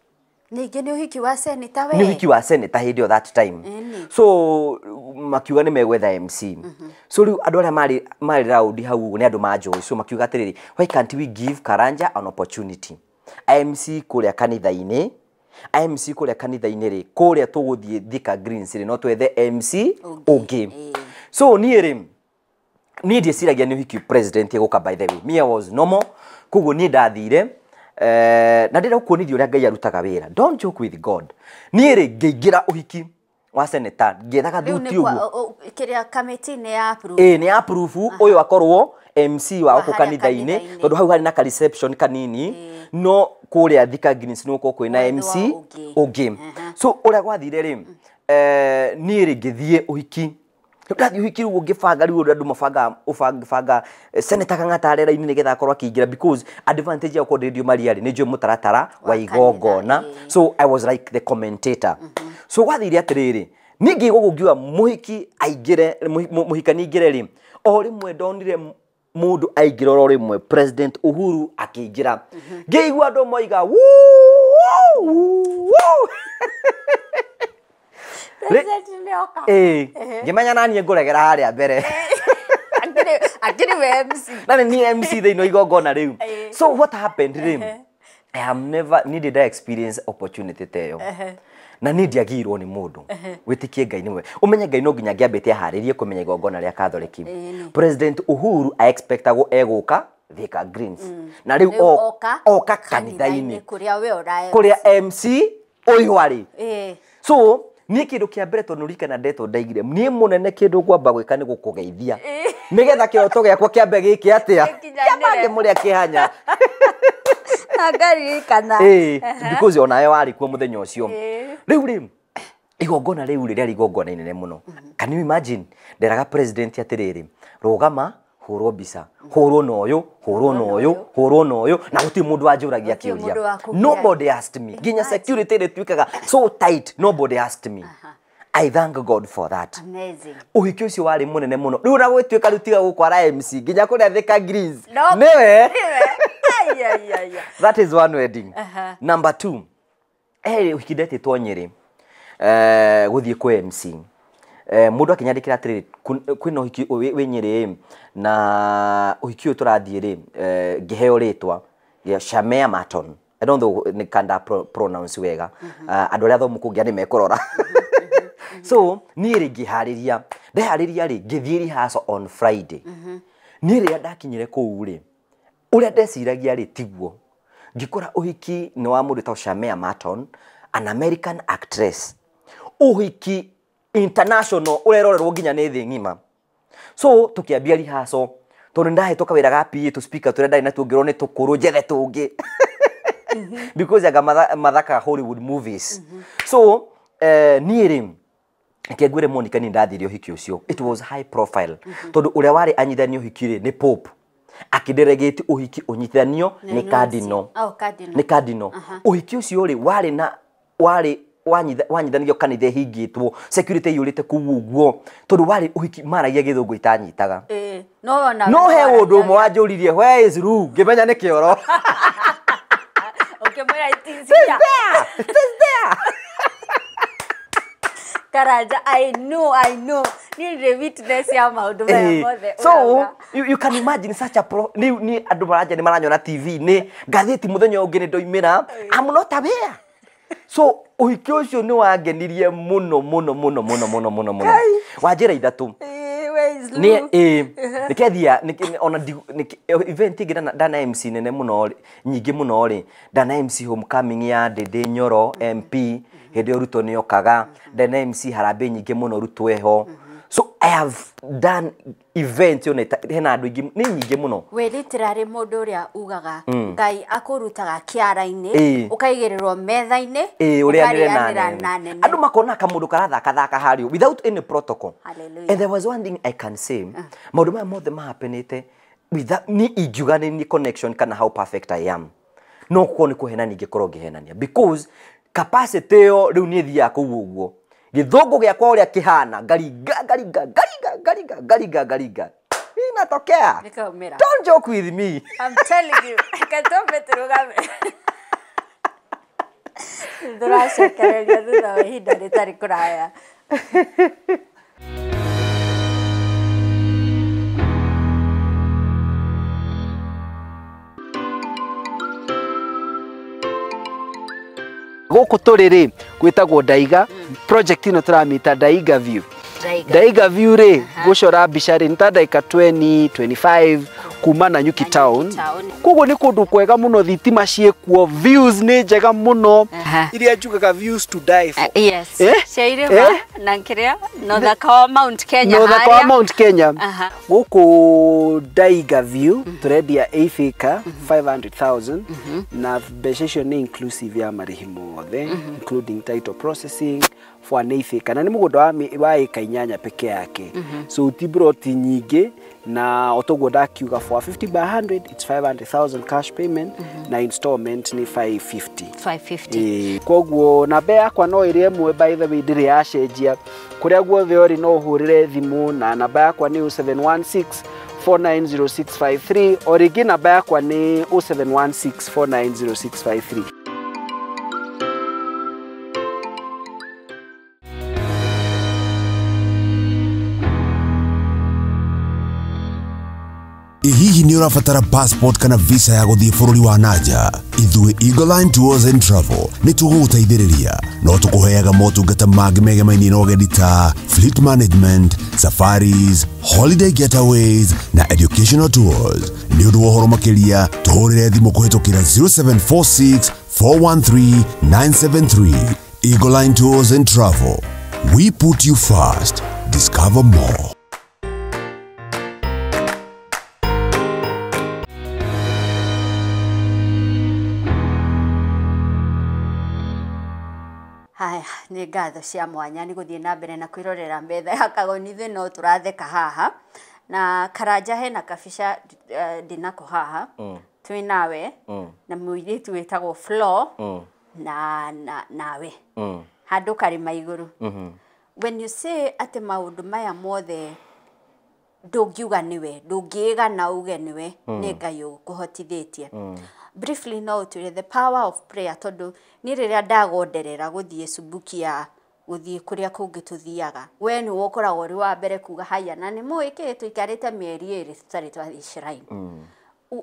Speaker 1: ningi ni uhiki wa senator we
Speaker 2: ni uhiki wa senator hindi that time so makiuga ni megwetha MC so riu andu aria mari round hau ni andu manjoi so makiuga atiriri why can't we give Karanja an opportunity MC kuria kanitha-ini MC kuria kanitha-ini ri kuria tuguthie Thika Greens ri no twethe MC ungi so ni ri ni ndiciragia ni uhiki president eguka by the way me I was normal kugu ni ndathire na ndira kuonithio uria Ngai arutaga wira don't joke with God ni ri ngeingira uhiki wa senator ngethaga thuti uguo
Speaker 1: kiria committee ni approve
Speaker 2: ni approve uyu akorwo MC wa uko kanitha-ini tondu hau hari na ka reception kanini no kuria Thika Greens no ko kwina MC ungi so uria gwathire ri ni ri ngithie uhiki ndathi uhiki riu ngibanga riu andu mabanga senator Kang'ata arera-ini nigetha akorwo akiingira because advantage ya kuonderio mariari ni njui mutaratara wa igongona so I was like the commentator so gwathire atiriri ningi gugungiwa muhiki aingire muhikani ingire ri o rimwe ndonire mundu aingire ro rimwe President Uhuru akiingira ngeigua andu moiga ngimenya nani nguregera haria mbere
Speaker 1: akiri we MC
Speaker 2: nani ni MC thiino igongona riu so what happened ri I have never needed that experience opportunity teyo na ni ndiagirwo ni mundu witikie Ngai niwe umenye Ngai no nginya ngiambite aharirie kumenya igongona ria Catholic President Uhuru I expectagwo eguka Thika Greens na riu oka kanitha-ini kuria MC uyu ari so ni kindu kia mbere tondu rikana ndeto ndaigire ni munene kindu gwamba gwika ni gukugeithia nigetha kiroto giakwa kiambe giki atia kiambe muri akihanya
Speaker 1: ngari kana
Speaker 2: because onayo wari kuo muthenya ucio riu ri igongona riu riria igongona inene muno can you imagine nderaga president atiriri rugama hurwo mbica hurwo noyo na guti mundu anjuragia kiuria nobody asked me ginya security retwikaga so tight nobody asked me I thank God for that
Speaker 1: amazing
Speaker 2: uhiki ucio wari munene muno riu na gwitwika rutiga gukwara MC ginya kuria Thika Greens niwe that is one wedding number 2 uhiki ndetitwo Nyeri guthie kwa MC mundu akinyandikira atiriri kwina uhiki wi Nyeri na uhiki uyu turathie ri ngiheo ritwa ya Shamea Maton I don't know ni kanda pronounce wega andu aria thomu kungia ni mekurora so ni ri ngihariria ndehariria ri ngithie rehearsal on Friday ni ri ndakinyire kuu ri uria ndeciragia ri tiguo ngikora uhiki ni wa mundu ta Shamea Maton an American actress uhiki international urerorerwo nginya ni thi ngima so tukiambia rehearsal tondu ndahetoka wira ga PA to speaker turia ndari na tungirwo ni tukuru njethe tungi because aga mathaka Hollywood movies so ni ri kengwire Monica ni ndathirio hiki ucio it was high profile tondu uria wari anyithanio hiki ri ni Pope akidelegate uhiki unyithanio ni cardinal ni cardinal uhiki ucio ri wari wanyithanio kanitha hingitwo security yurite kuguo tondu wari uhiki maragia githungu itanyitaga no he undu umwe wanjuririe where is Ru ngimenya ni kioro
Speaker 1: okay mera itisia Karanja, I know. Ni the witness ya maundu mothe.
Speaker 2: So you can imagine such a ni andu maranja ni maranyona TV ni gatheti muthenya ungi ni ndoimira I'm not aware. So uhiki ucio ni wangenirie muno wajira ithatu ni kethia ona event ingi dana MC nene muno nyingi muno ri dana MC homecoming ya Dede Nyoro MP hede ruto ni okaga dana MC harambe nyingi muno ruto eho. So I have done events on it. Hena andu ingi ni nyingi muno.
Speaker 1: Wiritirari mundu uria ugaga Ngai akurutaga kiara-ini ukaigirirwo metha-ini ukarianira nene.
Speaker 2: Andu makona kamundu karathaka hario without any protocol.
Speaker 1: Hallelujah.
Speaker 2: And there was one thing I can say. Maundu maya mothe mahapenete without ni ingiuga ni connection kana how perfect I am. No kuko ni kuhenania ngikorwo ngihenania because capacity yo riu ni thia kuu uguo. Githungu giakwa uria kihana gariga inatokea.
Speaker 1: Nikaumira.
Speaker 2: Don't joke with me.
Speaker 1: I'm telling you. Katombe turugame. Nduracekereria thutha wa ihinda ritari kuraya.
Speaker 3: Goko torere gwitagwo Daiga project ino turamita Daiga View. Daiga View re gucora mbica ri ntandaika 2025 kuma na Nyuki Town. Koguo ni kundu kwega muno thitima ciekuo views ni njega muno iria njugaga views to die for.
Speaker 1: Yes. Shaireva na nkiria no thaka wa Mount Kenya haria.
Speaker 3: No thaka wa Mount Kenya. Guku Daiga View turendia acre 500,000 na mbeca icio ni inclusive ya marihi mothe including title processing for an acre na ni mugunda wa eka 8 peke yake. So utibroti nyingi na otogo dakiuga for 50 by 100 it's 500,000 cash payment na installment ni 550. Koguo na be yakwa no iri emwe by the way ndiri yacenjia kuria guothe ori no hurire thimu na namba yakwa ni 0716 490653 origi namba yakwa ni 0716 490653.
Speaker 4: Hihi ni urabatara passport kana visa ya guthie bururi wa nanja? Ithuĩ Eagle Line Tours and Travel ni tũgũgũteithĩrĩria no tũkũheaga motungata mangĩ megemainie na ũgendi ta fleet management, safaris, holiday getaways na educational tours. Nĩ ũndũ wa ũhoro makĩria tũhũrĩre thimũ kũhĩtũkĩra 0746 413 973. Eagle Line Tours and Travel. We put you first. Discover more.
Speaker 1: Haya, ni ngatho cia mwanya ni guthie na mbere na kwirorera metha ya Kagonithi no turatheka haha na Karanja hena kabica ndinako haha twi nawe na muiritu wetagwo Flo na nawe handu karima iguru. When you say ati maundu maya mothe ndungiuga niwe ndungiiga na uge niwe ni Ngai ukuhotithitie. Briefly no to the power of prayer tondu ni riria ndagonderera guthie subukia guthie kuria kungi tuthiaga we ni wokoragwo ri wa mbere kuga haya na ni muike tuikarite mieri iri tutari twathi shrine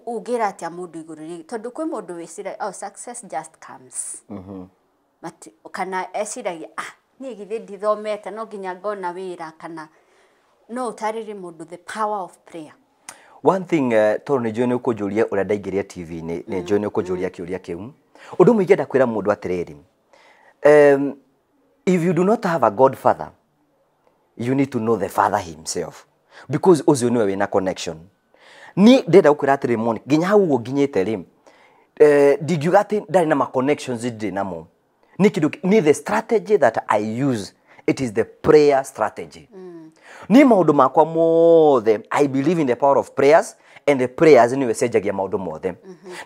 Speaker 1: ugira atia mundu iguru tondu kwi mundu wicira oh success just comes but kana eciragia ni githi ndithomete no nginya ngona wira kana no utariri mundu the power of prayer.
Speaker 2: One thing toro ni jone ukujuria uria ndaingiria TV ni jone ukujuria kiuria kiu undu mwigenda kwira mundu atiriri if you do not have a godfather you need to know the father himself because ucio niwe wina connection ni ndenda ukwira atiri moni ginya hau uguo nginyite ri ndigiuga ati ndari na ma connections ndi namo ni kidu ni the strategy that I use. It is the prayer strategy. ni maundu makwa mothe I believe in the power of prayers and the prayers niwe cenjagia maundu mothe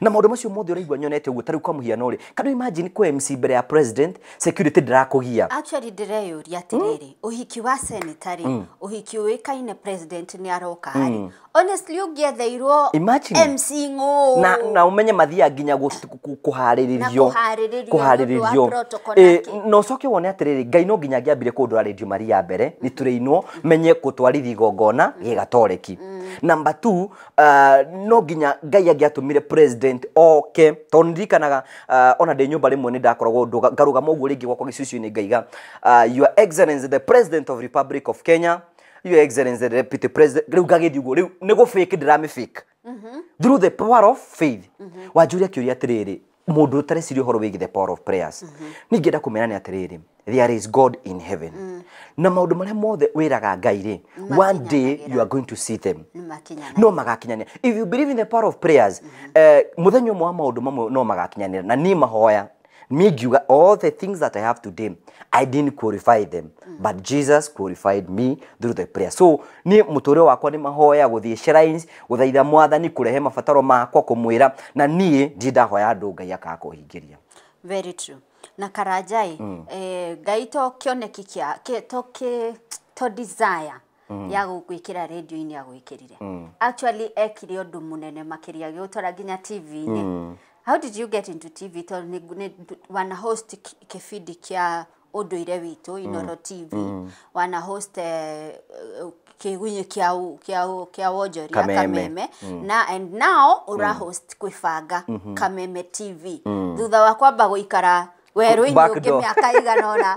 Speaker 2: na maundu macio mothe uraigua nyonete uguo tari kwa muhiano ri kana imagine kwa MC mbere ya president security ndirakugia
Speaker 1: actually direyuria atiriri uhiki wa senatary uhiki wikaine president ni aroka ari honestly ugiethairwo MC ngo
Speaker 2: na umenye mathia nginya kuhariririo no coke wone atiriri Ngai no nginya ngiambire kundu radio Maria mbere ni tureinwo menye gutwarithi gongona gigatoreki number 2 no nginya Ngai angiatumire president okay tondirikanaga ona de nyumba rimwe ni ndakoragwo ngarugama uguo ringi gwakwa gicicio-ini ngaiga your excellency the president of Republic of Kenya, your excellency the deputy president riu ngagithi uguo riu ni go fake drama fake through the power of faith wajuria kiuria atiriri mundu utarecirio horo wigi the power of prayers ningienda kumena ni atiriri there is God in heaven na maundu maria mothe wiraga Ngai ri one day you are going to see them no magakinyania if you believe in the power of prayers muthenyo mwa maundu mamwe no magakinyania na ni mahoya migiuga all the things that I have today I didn't qualify them but Jesus qualified me through the prayer so ni mutore wakwa ni mahoya guthie shrines guthaitha mwathani kurehe mabataro makwa kumwira na nie ndahoya andu Ngai akakuhingiria
Speaker 1: very true na Karajai Ngai to kioneki kia to desire ya gwikira radio-ini ya gwikirire actually ekire undu munene makiria gutwara nginya TV-ini how did you get into TV to wana host kifidi kia Unduire Witu Inoro TV wana host kigunye kia Wonjoria Kameme na and now ura host kwibanga Kameme TV thutha wa kwamba guikara weru-ini ungi miaka iganona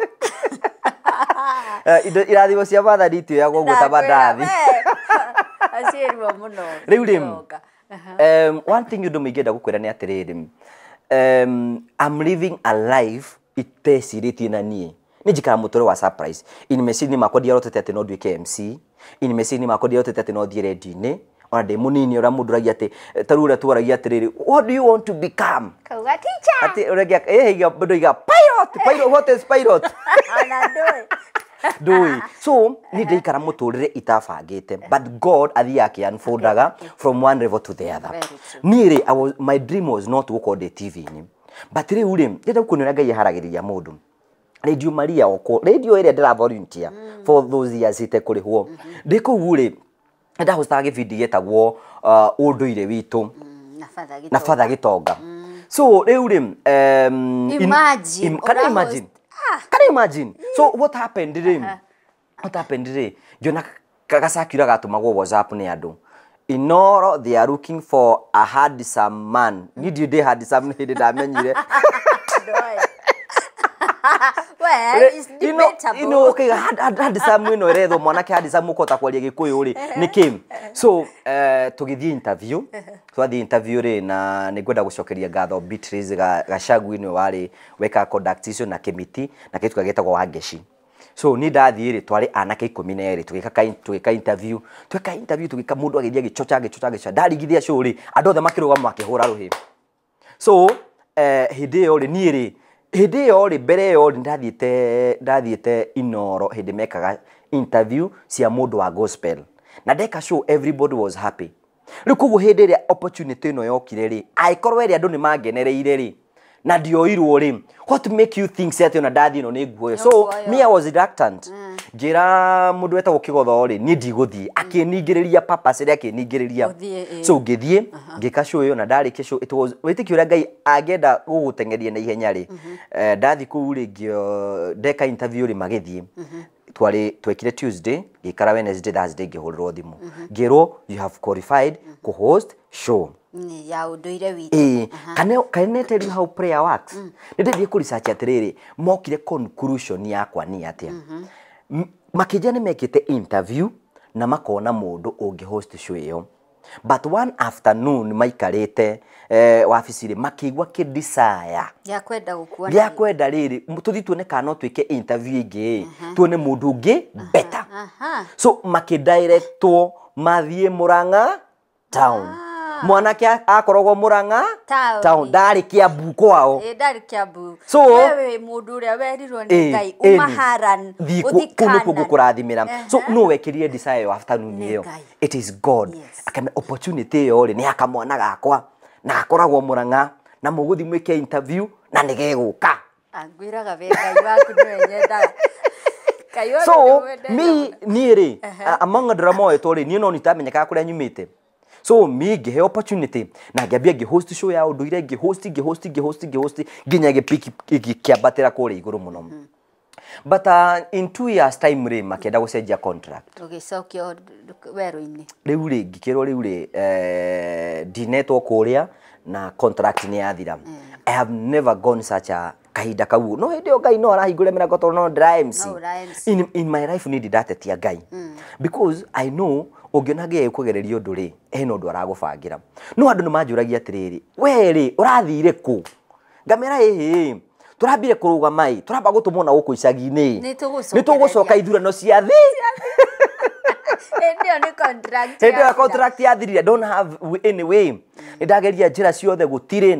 Speaker 2: irathimo cia mathani itio ya gũgũta mandathi
Speaker 1: aciirwo muno
Speaker 2: riu rim one thing you do mingenda gukwira ni atiriri I'm living a life iteciritie na nie ni njikara mutore wa surprise in message makwa ndiarotete ati no nduike MC in message makwa ndiarotete ati no thie radio-ini ona de munini ora mundu ragia ati tarura twaragia atiriri what do you want to become
Speaker 1: kauga teacher
Speaker 2: ati uragia higa bado higa pilot what is pilot
Speaker 1: ana
Speaker 2: doi so ni ndeikara muturire itabangite but God athia akiunfoldaga from one level to the other nire my dream was not to work on the TV-ini but riu ri ndenda kuonera Ngai haragiriria mundu Radio Maria oko radio area ndira volunteer for those years ite kurihwo ndikugu ri ndahostaga gibindi getagwo Unduire Witu na Father Gitonga so riu ri
Speaker 1: imagine
Speaker 2: can you imagine so what happened ri jona kagasakira gatumagwo WhatsApp ni andu Inoro they are looking for a handsome man need you they handsome hindi ndamenyire
Speaker 1: well it's debatable
Speaker 2: okay handsome ino retho mwanake handsome ukota kwaria gikuyu ri ni kim so tugithie interview twathie interview ri na ningwenda gucokeria ngatho Beatrice Gachagu ino wari weka conduct icio na committee na kitu kagetagwo Wangeshi so ni ndathie ri twari anake 12 tugika interview tugika mundu agithia gichocha ndarigithia show ri andu othe makirugama makihura ruhi so hindi yo ri ni ri hindi yo ri mbere yo ri ndathiete Inoro hindi mekaga interview cia mundu wa gospel na ndeka show everybody was happy rikugu hindi ria opportunity no yokire ri aikorwo ri andu ni mangenereire ri na ndioirwo ri what make you think that ona ndathi no ni nguoyo so me I was reluctant ngira mundu wetagwo Kigotho ri ni ndiguthie akiningiriria purpose ri akiningiriria so ngithie ngika show yo na ndarikia show it was witiki ura Ngai agenda gugutengeria na ihenya ri ndathi ku ri ngio ndeka interview ri magithie twekire Tuesday ngikara Wednesday Thursday ngihuriro thimu ngiro you have qualified to host show
Speaker 1: ya Unduire Witu
Speaker 2: can I tell you how prayer works ndithie ku research atiriri mokire conclusion yakwa ni atia makija ni mekite interview na makona mundu ungi host show iyo but one afternoon maikarite wabici ri makigwa kidesire
Speaker 1: ya kwenda gukuona
Speaker 2: ya kwenda riri tuthi tuone kana twike interview ingi tuone mundu ungi better so makidirectwo mathie Murang'a town mwanake akoragwo Murang'a town ndari Kiambu kwao
Speaker 1: ndari Kiambu
Speaker 2: so
Speaker 1: wewe mundu uria werirwo ni Ngai umaharan
Speaker 2: uthikana kundu kurathimira so no wekirire desire yo afternoon iyo it is God akame opportunity yo ri ni akamwana gakwa na akoragwo Murang'a na muguthi mwike interview na nigeguka
Speaker 1: angwiraga we Ngai waku ni nyenda
Speaker 2: so me niere among the ramo tori ni no nitamenyeka kuria nyumite so me gihe opportunity na ngambia host show ya unduire host ginya gipiki kiabatira kuri iguru muno but in 2 years time ri makenda gucenjia contract
Speaker 1: ugicokio weru-ini
Speaker 2: riu ri ngikirwo riu ri dinetwo kuria na contract ni yathira I have never gone such a kahinda kau no hindi Ngai no arahingure mirango to no dry MC in my life need that tia Ngai because I know ungiona Ngai kugereria undu ri eno undu aragubangira no andu nimanjuragia atiriri we ri urathire ku ngamera hihi turambire kuruga mai turamba gutumwo na guku icagi-ini ni tugucoka ithurano cia thi Ndio contract yathirire don't have any way ndageria njira ciothe gutire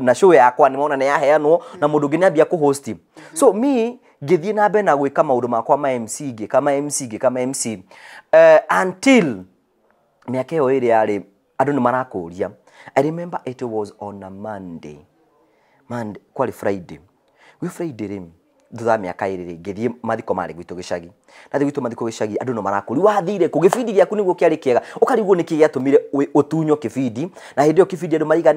Speaker 2: na show yakwa ni mona ni yaheanwo na mundu nginya ambia ku host so me ngithie na mbere na gwika maundu makwa ma MC kama MC until miaka yo iri yari andu ni marakuria I remember it was on a Monday kwali Friday rim thutha miaka iri ngithie mathiko mari gwitu gicagi na thigwitu mathiko gicagi andu no marakuri wathire ku gibindi gyaku niguo kiari kiega ukarigwo niki giatumire utunyo kibindi na hindi yo kibindi andu maiga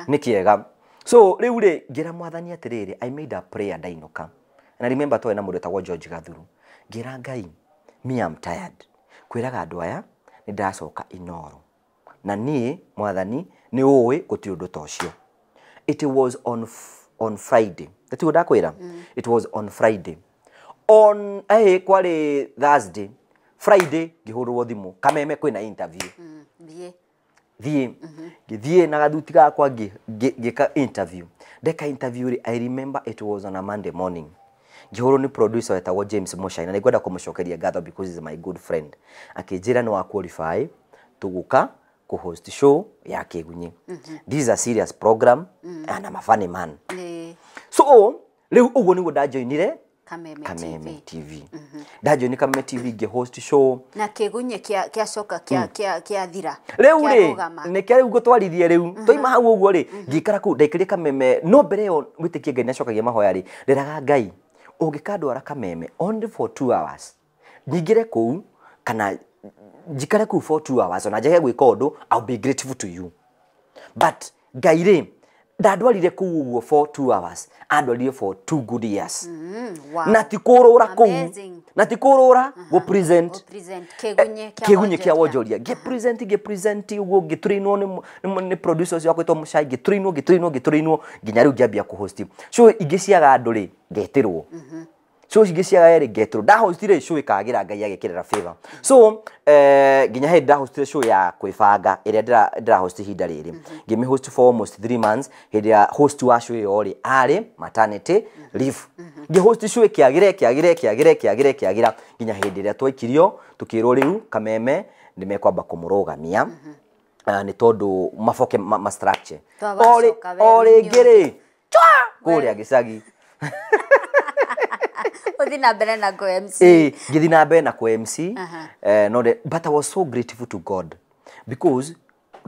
Speaker 2: ni kiega so riu ri ngira mwathani atiriri I made a prayer ndainuka and I remember to na mundu tagwo George Gathuru ngira Ngai me am tired kwiraga andu aya ni ndacoka Inoro na nie mwathani ni uwi guti undu tocio it was on Friday that you dakwira it was on Friday on kwali Thursday Friday ngihurwo thimu kameme kwina interview thie na gathuti gakwa ngika interview ndeka interview I remember it was on a Monday morning ngihurwo ni producer wetagwo James Mushai na nigwenda kumucokeria ngatho because he is my good friend akijira ni wa qualify tuguka ku host show ya Kigunyi this is a serious program and I'm a funny man so leo ugo ni ndajoinire Kameme TV ndajoini Kameme TV ge host show
Speaker 1: na Kigunyi kia soka kia thira
Speaker 2: leo ri ne kia ugo twarithie leo toima hau ugo ri ngikara ku ndaikire Kameme no mbere yo gwitikie Ngai nacokagia mahoya ri ndiraga Ngai ungikandwara Kameme only for 2 hours nyingire ku kana jikare ku for 2 hours ona njage gwika undu I'll be grateful to you but Ngai ri ndadwarire kuguo for 2 hours andwarire for 2 good years
Speaker 1: wow.
Speaker 2: na tikurura ku na tikurura go present Kigunyi kia wonjoria ge present ugo gitrainwo ni producers yako to Mushai gitrainwo nginya riu ngiambia ku host so igiciaga andu ri ngetirwo so igiciaga eri ngetirwo da hostire show ikagira Ngai agekirira favor so nginya he da hostire show ya kwibanga iria ndira host hinda riri ngimi host for almost 3 months hindi ya host wa show yo ri ari maternity leave ngi host show kiagira nginya hindi iria twakirio tukirwo riu Kameme nimekwamba kumurugamia ni tondu mafoke ma structure ori ngiri kuria gicagi
Speaker 1: uthina mbere na go MC
Speaker 2: ngithina mbere na ku MC no but I was so grateful to God because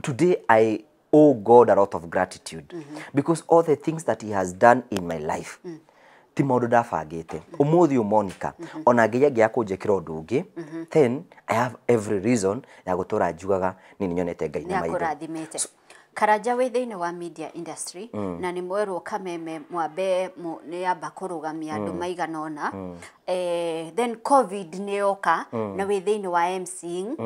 Speaker 2: today I owe God a lot of gratitude because all the things that he has done in my life ti maundu ndabangite umuthi Monica ona ngiya ngia kunjekira undu ungi then I have every reason ya gutura njugaga ni nyonete Ngai na maitho
Speaker 1: Karanja we thiini wa media industry na ni mwerwo Kameme mwambe ni amba kurugamia andu maiganona then covid ni yoka na we thiini wa MCing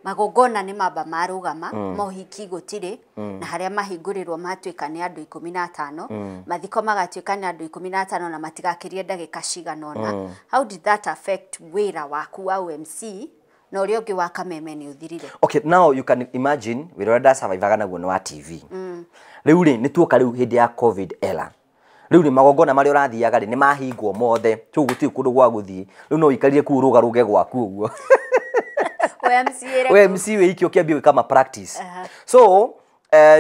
Speaker 1: magongona ni mamba marugama mohiki gutire na haria mahingurirwo matuika ni andu 15 mathiko magatuika ni andu 15 na matigakirie ndagika ciganona how did that affect wira waku wa MC no riogi wa Kameme ni uthirire
Speaker 2: okay now you can imagine we already survive na guo wa TV riu ri ni tuoka riu hindi ya covid era riu ni magongona mari urathiaga ri ni mahingwo mothe tu guti kundu gwa guthii riu no ikarire ku ruga ruge gwaku uguo we MC we ikio kiambia kama practice so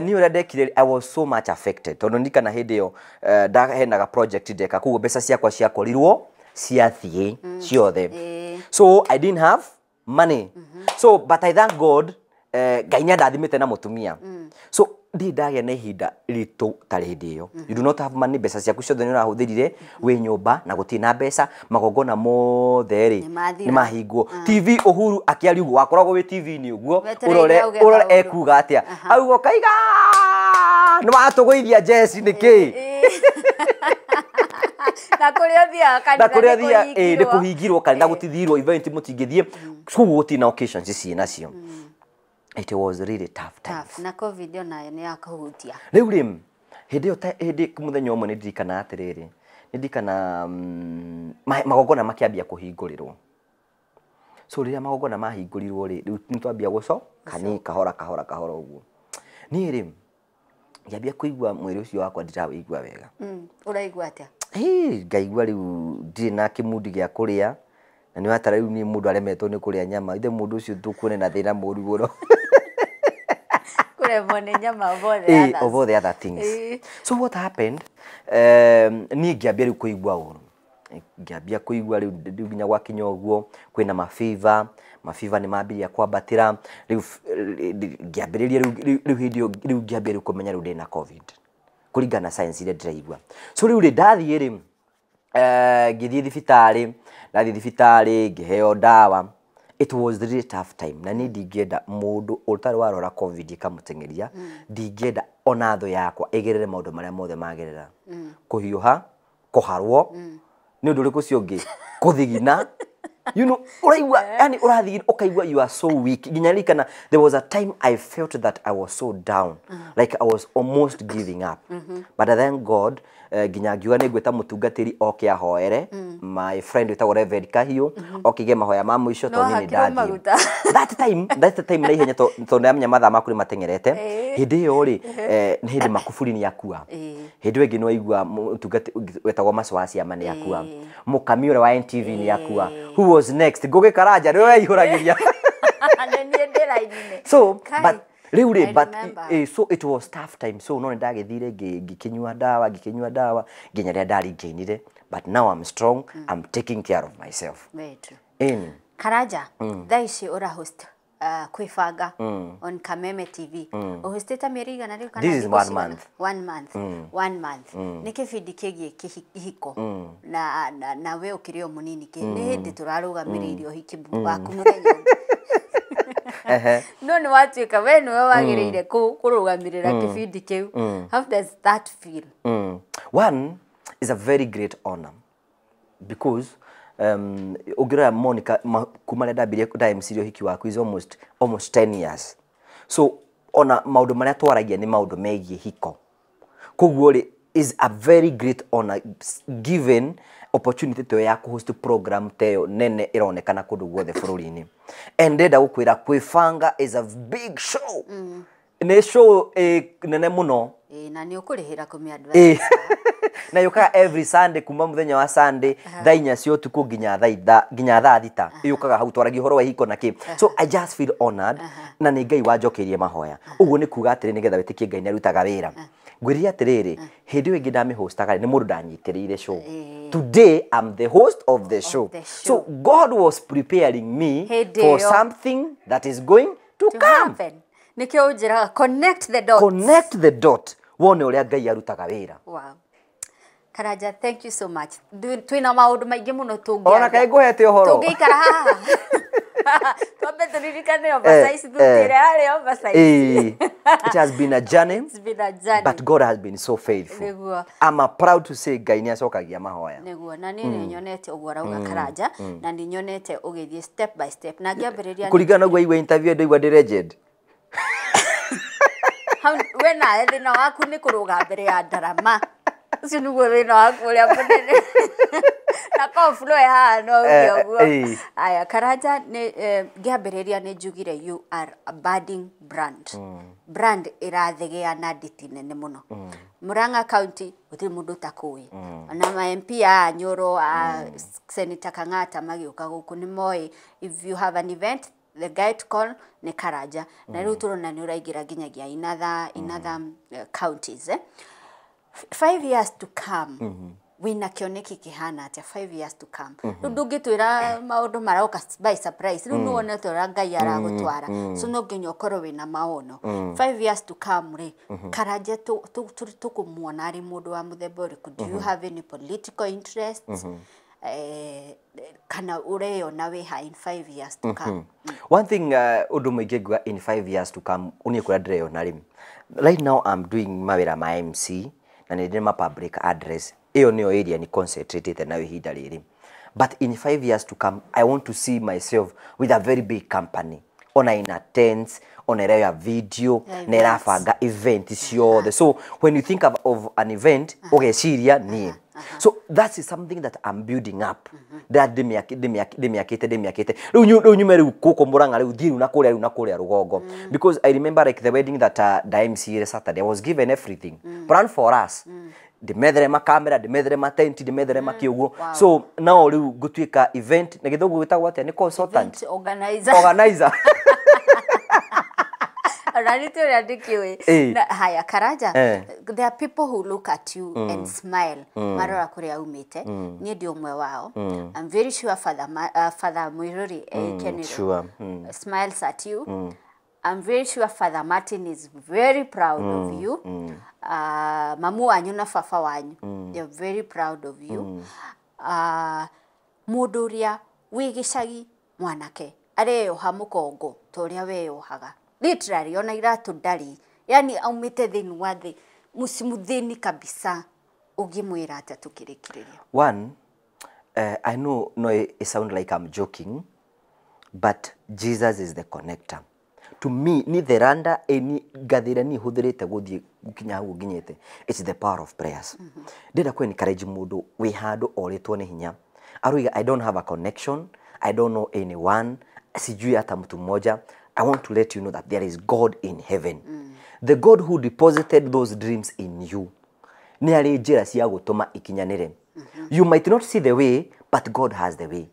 Speaker 2: ni ura ndekire I was so much affected tondu ndikana hindi yo ndahenaga project ndeka kugo mbeca ciakwa ciakorirwo ciathie ciothe so I didn't have money so but I thank God Ngai ni ndathimite na mutumia so ndi ndagia na ihinda ritu tari hindi yo you do not have money mbeca ciaku ciothe ni urahuthirire wi nyumba na guti na mbeca magongona mothe ri ni mahingwo TV Uhuru akiari uguo wakoragwo wi TV ni uguo urore ekuga atia augo kaiga no atugoithia Jesse niki
Speaker 1: na kuria thia
Speaker 2: ni kuhingirwo kanitha gutithirwo event mutingithie kuguo gutina occasions ci nacio it was really tough times
Speaker 1: na covid nayo ni akahutia
Speaker 2: riu rim hindi muthenya umwe ni ndirikana atiriri ni ndirikana magongona makiambia kuhingurirwo so riria magongona mahingurirwo ri riu nitwambia guco kani kahora uguo ni rim ngiambia kuigua mwiri ucio wakwa ndiraigua wega
Speaker 1: uraigua atia
Speaker 2: ngaigua riu ndiri na kimudi gia kuria na ni watara riu ni mundu aremetwo ni kuria nyama ithe mundu ucio tukuone na thina muri goro
Speaker 1: kuremwo ni nyama
Speaker 2: of the other things so what happened ni ngiambia riu kuigua uru ngiambia kuigua riu nginya gwa kinyoguo kwina mafiva ni mambiria kwambatira riu ngiambiriria riu hindio riu ngiambia riu kumenya riu ndina covid kuringana science ile ndiraigua so riu ri ndathie ri ngithie thibitari ngiheo dawa it was really tough time na ni ndingienda mundu utari warora covid ikamutengeria ndingienda ona tho yakwa igerere maundu maria mothe magerera kuhiuha kuharwo ni undu riku ciongi kuthigina you know uraigua yani urathigina ukaigua you are so weak nginya rikana there was a time I felt that I was so down like I was almost giving up but thank God nginya ngiuga ni ngweta mutungatiri oke ahoere my friend witagwo Reverend Kahio okige mahoya ma mwisho to nini ndathi that time na ihenya to ndamenya mathaa makuri matengerete hindi yo ri ni hindi Makufuri ni yakua hindi wengi no igua mutungati wetagwo Maswasi ya mani yakua Mukami ura wa NTV ni yakua who was next Ngugi Karanja niwe ihuragiria so but riu but so it was tough time so no ndagithire ngikinyua dawa nginya ria ndari nginire but now I'm strong I'm taking care of myself
Speaker 1: Karanja thaici ura host kwifanga on Kameme TV uhosteta mieri igana riu kana
Speaker 2: this is
Speaker 1: 1 month ni kibindi kigie kihiko na we ukirio munini ki ni hindi turarugamiririe uhiki waku muthenya no ni watuika we niwe wagiriire kurugamirira kibindi kiu how does that feel
Speaker 2: one is a very great honor because ugira Monica kumana ndambire ndamcirio hiki waku is almost 10 years so ona maundu maria twaragia ni maundu megie hiko koguo ri is a very great honor given opportunity to ya host program teo nene ironekana kundu guothe bururi-ini and ndenda gukwira kwifanga is a big show ne show nene muno
Speaker 1: na ni ukurihira kumiadvance
Speaker 2: na yukaga every Sunday kuma muthenya wa Sunday thaa 4 cia utuku nginya thaa thita yukaga hau twaragia horo wa hiko na ki so I just feel honored na ni Ngai wanjokerie mahoya uguo ni kuga atiri nigetha witikie Ngai ni arutaga wira ngwiria atiriri hindi wingi ndami hostaga ni mundu ndanyitiriire show today I'm the host of the show so God was preparing me for something that is going to come
Speaker 1: nikio ujira connect the dot
Speaker 2: wone uria Ngai arutaga wira
Speaker 1: wow Karanja thank you so much twina maundu maingi muno tungia
Speaker 2: ona kai nguhete uhoro
Speaker 1: tungikara haha twambe turirikane oversize tutire hari oversize
Speaker 2: it has been a journey but God has been so faithful I'm proud to say Ngai ni acokagia mahoya
Speaker 1: niguo na ni nyonete uguo rauga Karanja na ni nyonete ugithie step by step na ngiambiriria
Speaker 2: kuringana uguo igwe interview ndigwa ndi legend
Speaker 1: we na thina waku ni kuruga mbere ya ndarama ucio niguo thina waku uria munene na koflo ya no uguo aya Karanja ni ngiambiriria ni njugire you are a budding brand irathegea na nditine ne muno Murang'a County gutiri mundu takui na ma MP a Nyoro a Senator Kang'ata magiuka guku ni moi if you have an event the guy to call nĩ Karanja na rĩu tũrona nĩ ũraingĩra nginyagia in other counties 5 years to come wina kioneki kihana atia 5 years to come rĩu ndũngĩtwĩra maũndũ maroka by surprise rĩu nĩwone ũrĩa Ngai aragũtwara so no nginya ũkorwo wĩna maono 5 years to come rĩ Karanja tũkũmuona arĩ mũndũ wa mũthemba ũrĩkũ do you have any political interests kana ureyona wiha in 5 years to come
Speaker 2: one thing undu mwingi ngwa in 5 years to come unie kura ndĩreyona rĩ right now I'm doing mawĩra ma MC na nĩ ndĩ ma public address iyo niyo area ni concentrated na ihinda rĩrĩ but in 5 years to come I want to see myself with a very big company ona in a tent on a video nerafanga event ciothe so when you think of an event ugeciria nie so that is something that I'm building up that demiakite riu nyume riu kuko Murang'a riu thiru na kuria rugongo because I remember like the wedding that the MC Saturday was given everything plan for us ndimethere ma camera ndimethere ma tent ndimethere ma kiugo so now riu gutuika event na githugu gwitagwo atia ni consultant organizer
Speaker 1: Ranito radikiwe haya Karanja there are people who look at you and smile marora kuria umite nie ndi umwe wao I'm very sure Father Mwiruri Keniro smiles at you I'm very sure Father Martin is very proud of you mamu wanyu na fafa wanyu they're very proud of you muduria wigicagi mwanake areyoha mukongo toria weyohaga literally ona iratu ndari yani aumite thini wa thi musimuthini kabisa ugimwira ata tukirikiriria
Speaker 2: one I know no it sound like I'm joking but Jesus is the connector to me ni the randa any gathira ni huthirite guthie gukinya hau nginyete it's the power of prayers ndenda kweni encourage mundu we handu oritwo ni hinya aruiga I don't have a connection I don't know anyone sijui hata mtu mmoja I want to let you know that there is God in heaven. The God who deposited those dreams in you. Ni ari njira cia gutuma ikinyanire. You might not see the way, but God has the way.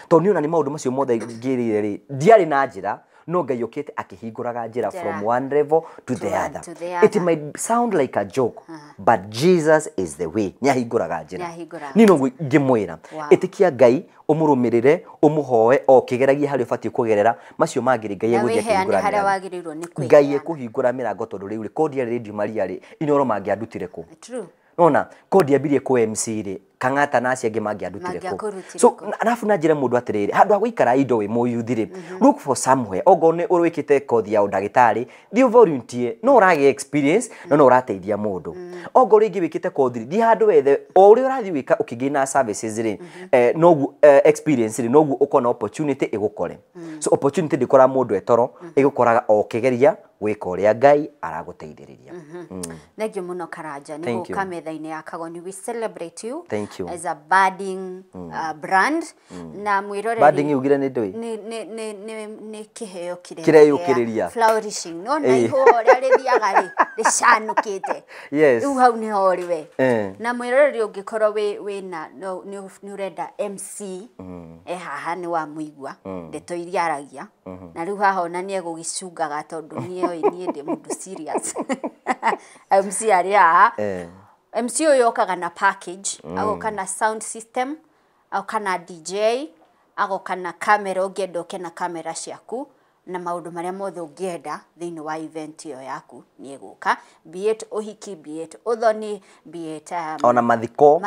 Speaker 2: To niona ni maundu macio mothe ngirire ri diari na njira no Ngai yokete akihinguraga njira from one level to the other. It might sound like a joke, but Jesus is the way. Ni ahinguraga njira. Ni no ngimwira. Itikia Ngai umurumirire umuhoe o kigeragia hari ubatie kugerera macio magiri Ngai eguthia kihingura Ngai ekuhingura mirango tondu riu kodi ya Radio Maria ri inoro mangiandutire ku true nona kodi ambirie ku MC ri kangata na acio angi mangiandutire ku so arafu na njira mundu atiriri handu ha guikara indo we muyuthire look for somewhere ogone urwikite kodi ya ndagitari thi volunteer no urage experience no urateithia mundu ogo ringi wikite kodi thi handu wethe o uri urathi wika ukigina services ri no experience ri no ukona opportunity igukore so opportunity ndikora mundu etoro igukoraga o kigeria gwika uria Ngai araguteithiriria
Speaker 1: Thank you muno Karanja ni gukametha-ini ya Kagoni we celebrate you
Speaker 2: Thank you.
Speaker 1: As a budding brand na mwirore
Speaker 2: budding ugire ni ndui
Speaker 1: ni kiheo
Speaker 2: kireyukiriria
Speaker 1: flourishing no na iho ria rithiaga ri ricanukite
Speaker 2: yes
Speaker 1: hau ni horiwe na mwirore ungikorwo wina ni urenda MC haha ni wa muigwa ndeto iria aragia na riu haha ona ni egugicungaga tondu ni ndi mundu serious MC aria MC yokaga na package agoka na sound system agoka na DJ agoka na camera ungiendoke na camera ciaku na maundu maria mothe ungienda thini wa event iyo yaku ni eguka be it uhiki be it uthoni be it
Speaker 2: ona mathiko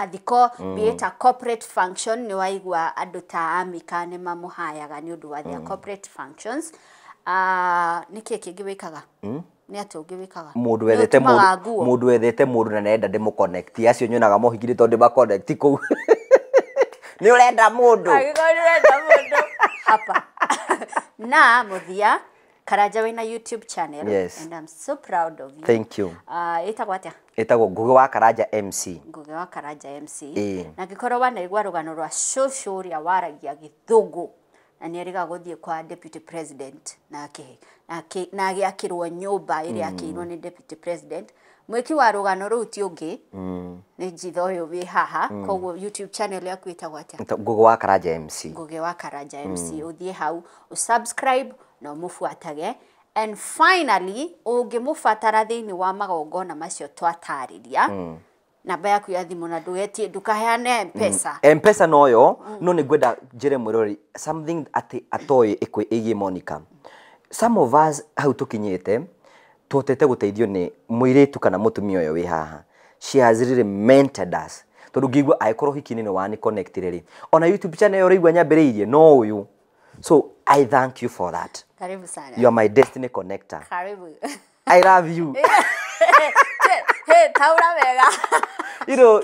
Speaker 1: be it a corporate function ni waigwa andu ta amika ni mamuhayaga ni undu wa their corporate functions niki kingi wikaga ni atu ungiwikaga
Speaker 2: mundu wethete mundu na nenda ndimu connect acio nyonaga mohigire tondu ba connect ku ni urenda mundu
Speaker 1: hapa na muthia Karanja wina YouTube channel
Speaker 2: yes.
Speaker 1: And I'm so proud of you.
Speaker 2: Thank you.
Speaker 1: Itagwo atia?
Speaker 2: Itagwo Ngugi wa Karanja MC.
Speaker 1: Ngugi wa Karanja MC. Na gikorwo wana igwa rugano rwa shosho ria waragia githungu na nĩ eriga gũthiĩ kwa deputy president na agĩakĩrwo nyũmba ĩrĩa akĩirwo nĩ deputy president. Mweki wa rũgano rũu ti ũngĩ nĩ Njitha ũyũ wĩ haha, koguo YouTube channel yaku ĩtagwo atĩa?
Speaker 2: Ngugi wa Karanja MC.
Speaker 1: Ngugi wa Karanja MC. Ũthiĩ hau subscribe na mũbuatage. And finally, ũngĩmũbatara thĩinĩ wa magongona macio twatarĩria, namba yaku ya thimũ na ndũgetie ndukaheane M-Pesa.
Speaker 2: M-Pesa noyo no nĩ ngwenda njĩre mwĩrori something atoĩ ĩgiĩ Monica. Some of us hau tũkinyĩte tuhotete gũteithio nĩ mũirĩtu kana mũtumia ũyũ wĩ haha. She has really mentored us. Tondũ ngĩigua agĩkorwo hiki-inĩ nĩ wani connect rĩrĩ. Ona YouTube channel ũraigua nyambĩrĩirie no ũyũ. So I thank you for that.
Speaker 1: Karibu sana.
Speaker 2: You are my destiny connector.
Speaker 1: Karibu.
Speaker 2: I love you.
Speaker 1: Hey, taura wega.
Speaker 2: You know,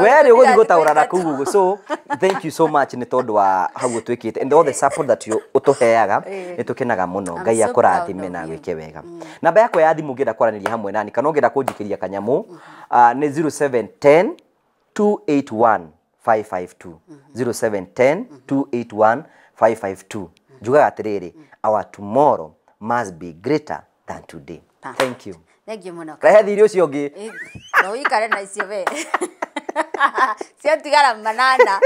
Speaker 2: where you go taura na kugu. So thank you so much nĩ tondũ wa hau ũtwĩkĩte and all the support that you ũtũheaga nĩ tũkenaga mũno. Ngai akũrathime na gwĩke wega. Namba yakwa ya thimũ ngĩenda kwaranĩria hamwe nani kana ũngĩenda kũnjikĩria kanyamũ nĩ 0710 281 552 0710 281 552. Njugaga atĩrĩrĩ, our tomorrow must be greater than today. Thank you.
Speaker 1: Thank you mũno.
Speaker 2: Rehe thiri ũcio ũngĩ.
Speaker 1: No ikare na icio we. Cia tigara manana.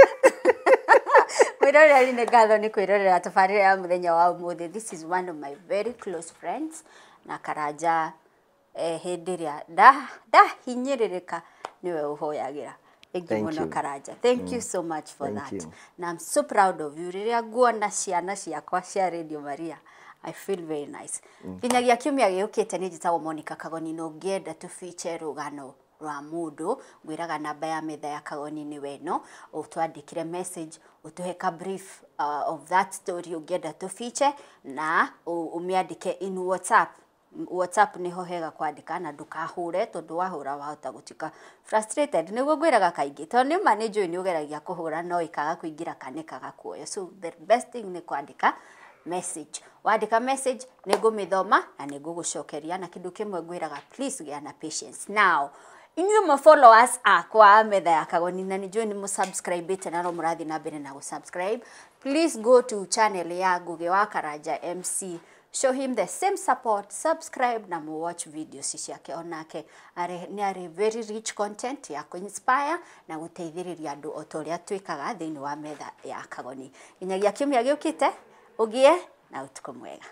Speaker 1: Kwĩrorera nĩ ngatho nĩ kwĩrorera tabarĩra ya mũthenya wa ũmũthĩ. This is one of my very close friends na Karanja hĩndĩ ĩrĩa ndahinyĩrĩrĩka niwe ũhoyagĩra. Thank you mũno Karanja. Thank you so much for that. And I'm so proud of you. Rĩrĩa nguona ciana ciakwa cia Radio Maria, I feel very nice. Kinyagia kiumia gĩũkĩte nĩ njĩtagwo Monica Kagoni no ngĩenda tu feature rũgano rwa mũndũ ngwĩraga namba ya metha ya Kagoni nĩ weno ũtwandĩkire message ũtũhe ka brief of that story ũngĩenda tu feature na ũmĩandĩke in WhatsApp. WhatsApp niho hega kwandĩka na ndukahure tondũ wahũra wahota gũtuĩka frustrated. Nĩguo ngwĩraga kaingĩ tondũ nĩma nĩ njũĩ nĩ ũgeragia kũhũra no ikaga kũingĩra kana ikaga kuoya. So the best thing nĩ kwandĩka message. Wandĩka message nĩngũmĩthoma na nĩngũgũcokeria na kĩndũ kĩmwe ngwĩraga please gĩa na patience. Now inyuĩ followers akwa metha ya Kagoni na nĩ njũĩ nĩ mũsubscribe na no mũrathiĩ na mbere na gũsubscribe. Please go to channel ya Ngugi wa Karanja MC. Show him the same support, subscribe na watch videos ciake onake nĩ arĩ very rich content ya inspire na gũteithĩrĩria andũ o ta ũrĩa twĩkaga thĩinĩ wa metha ya Kagoni. Nginyagia kiumia gĩũkĩte ũgĩe na ũtukũ mwega.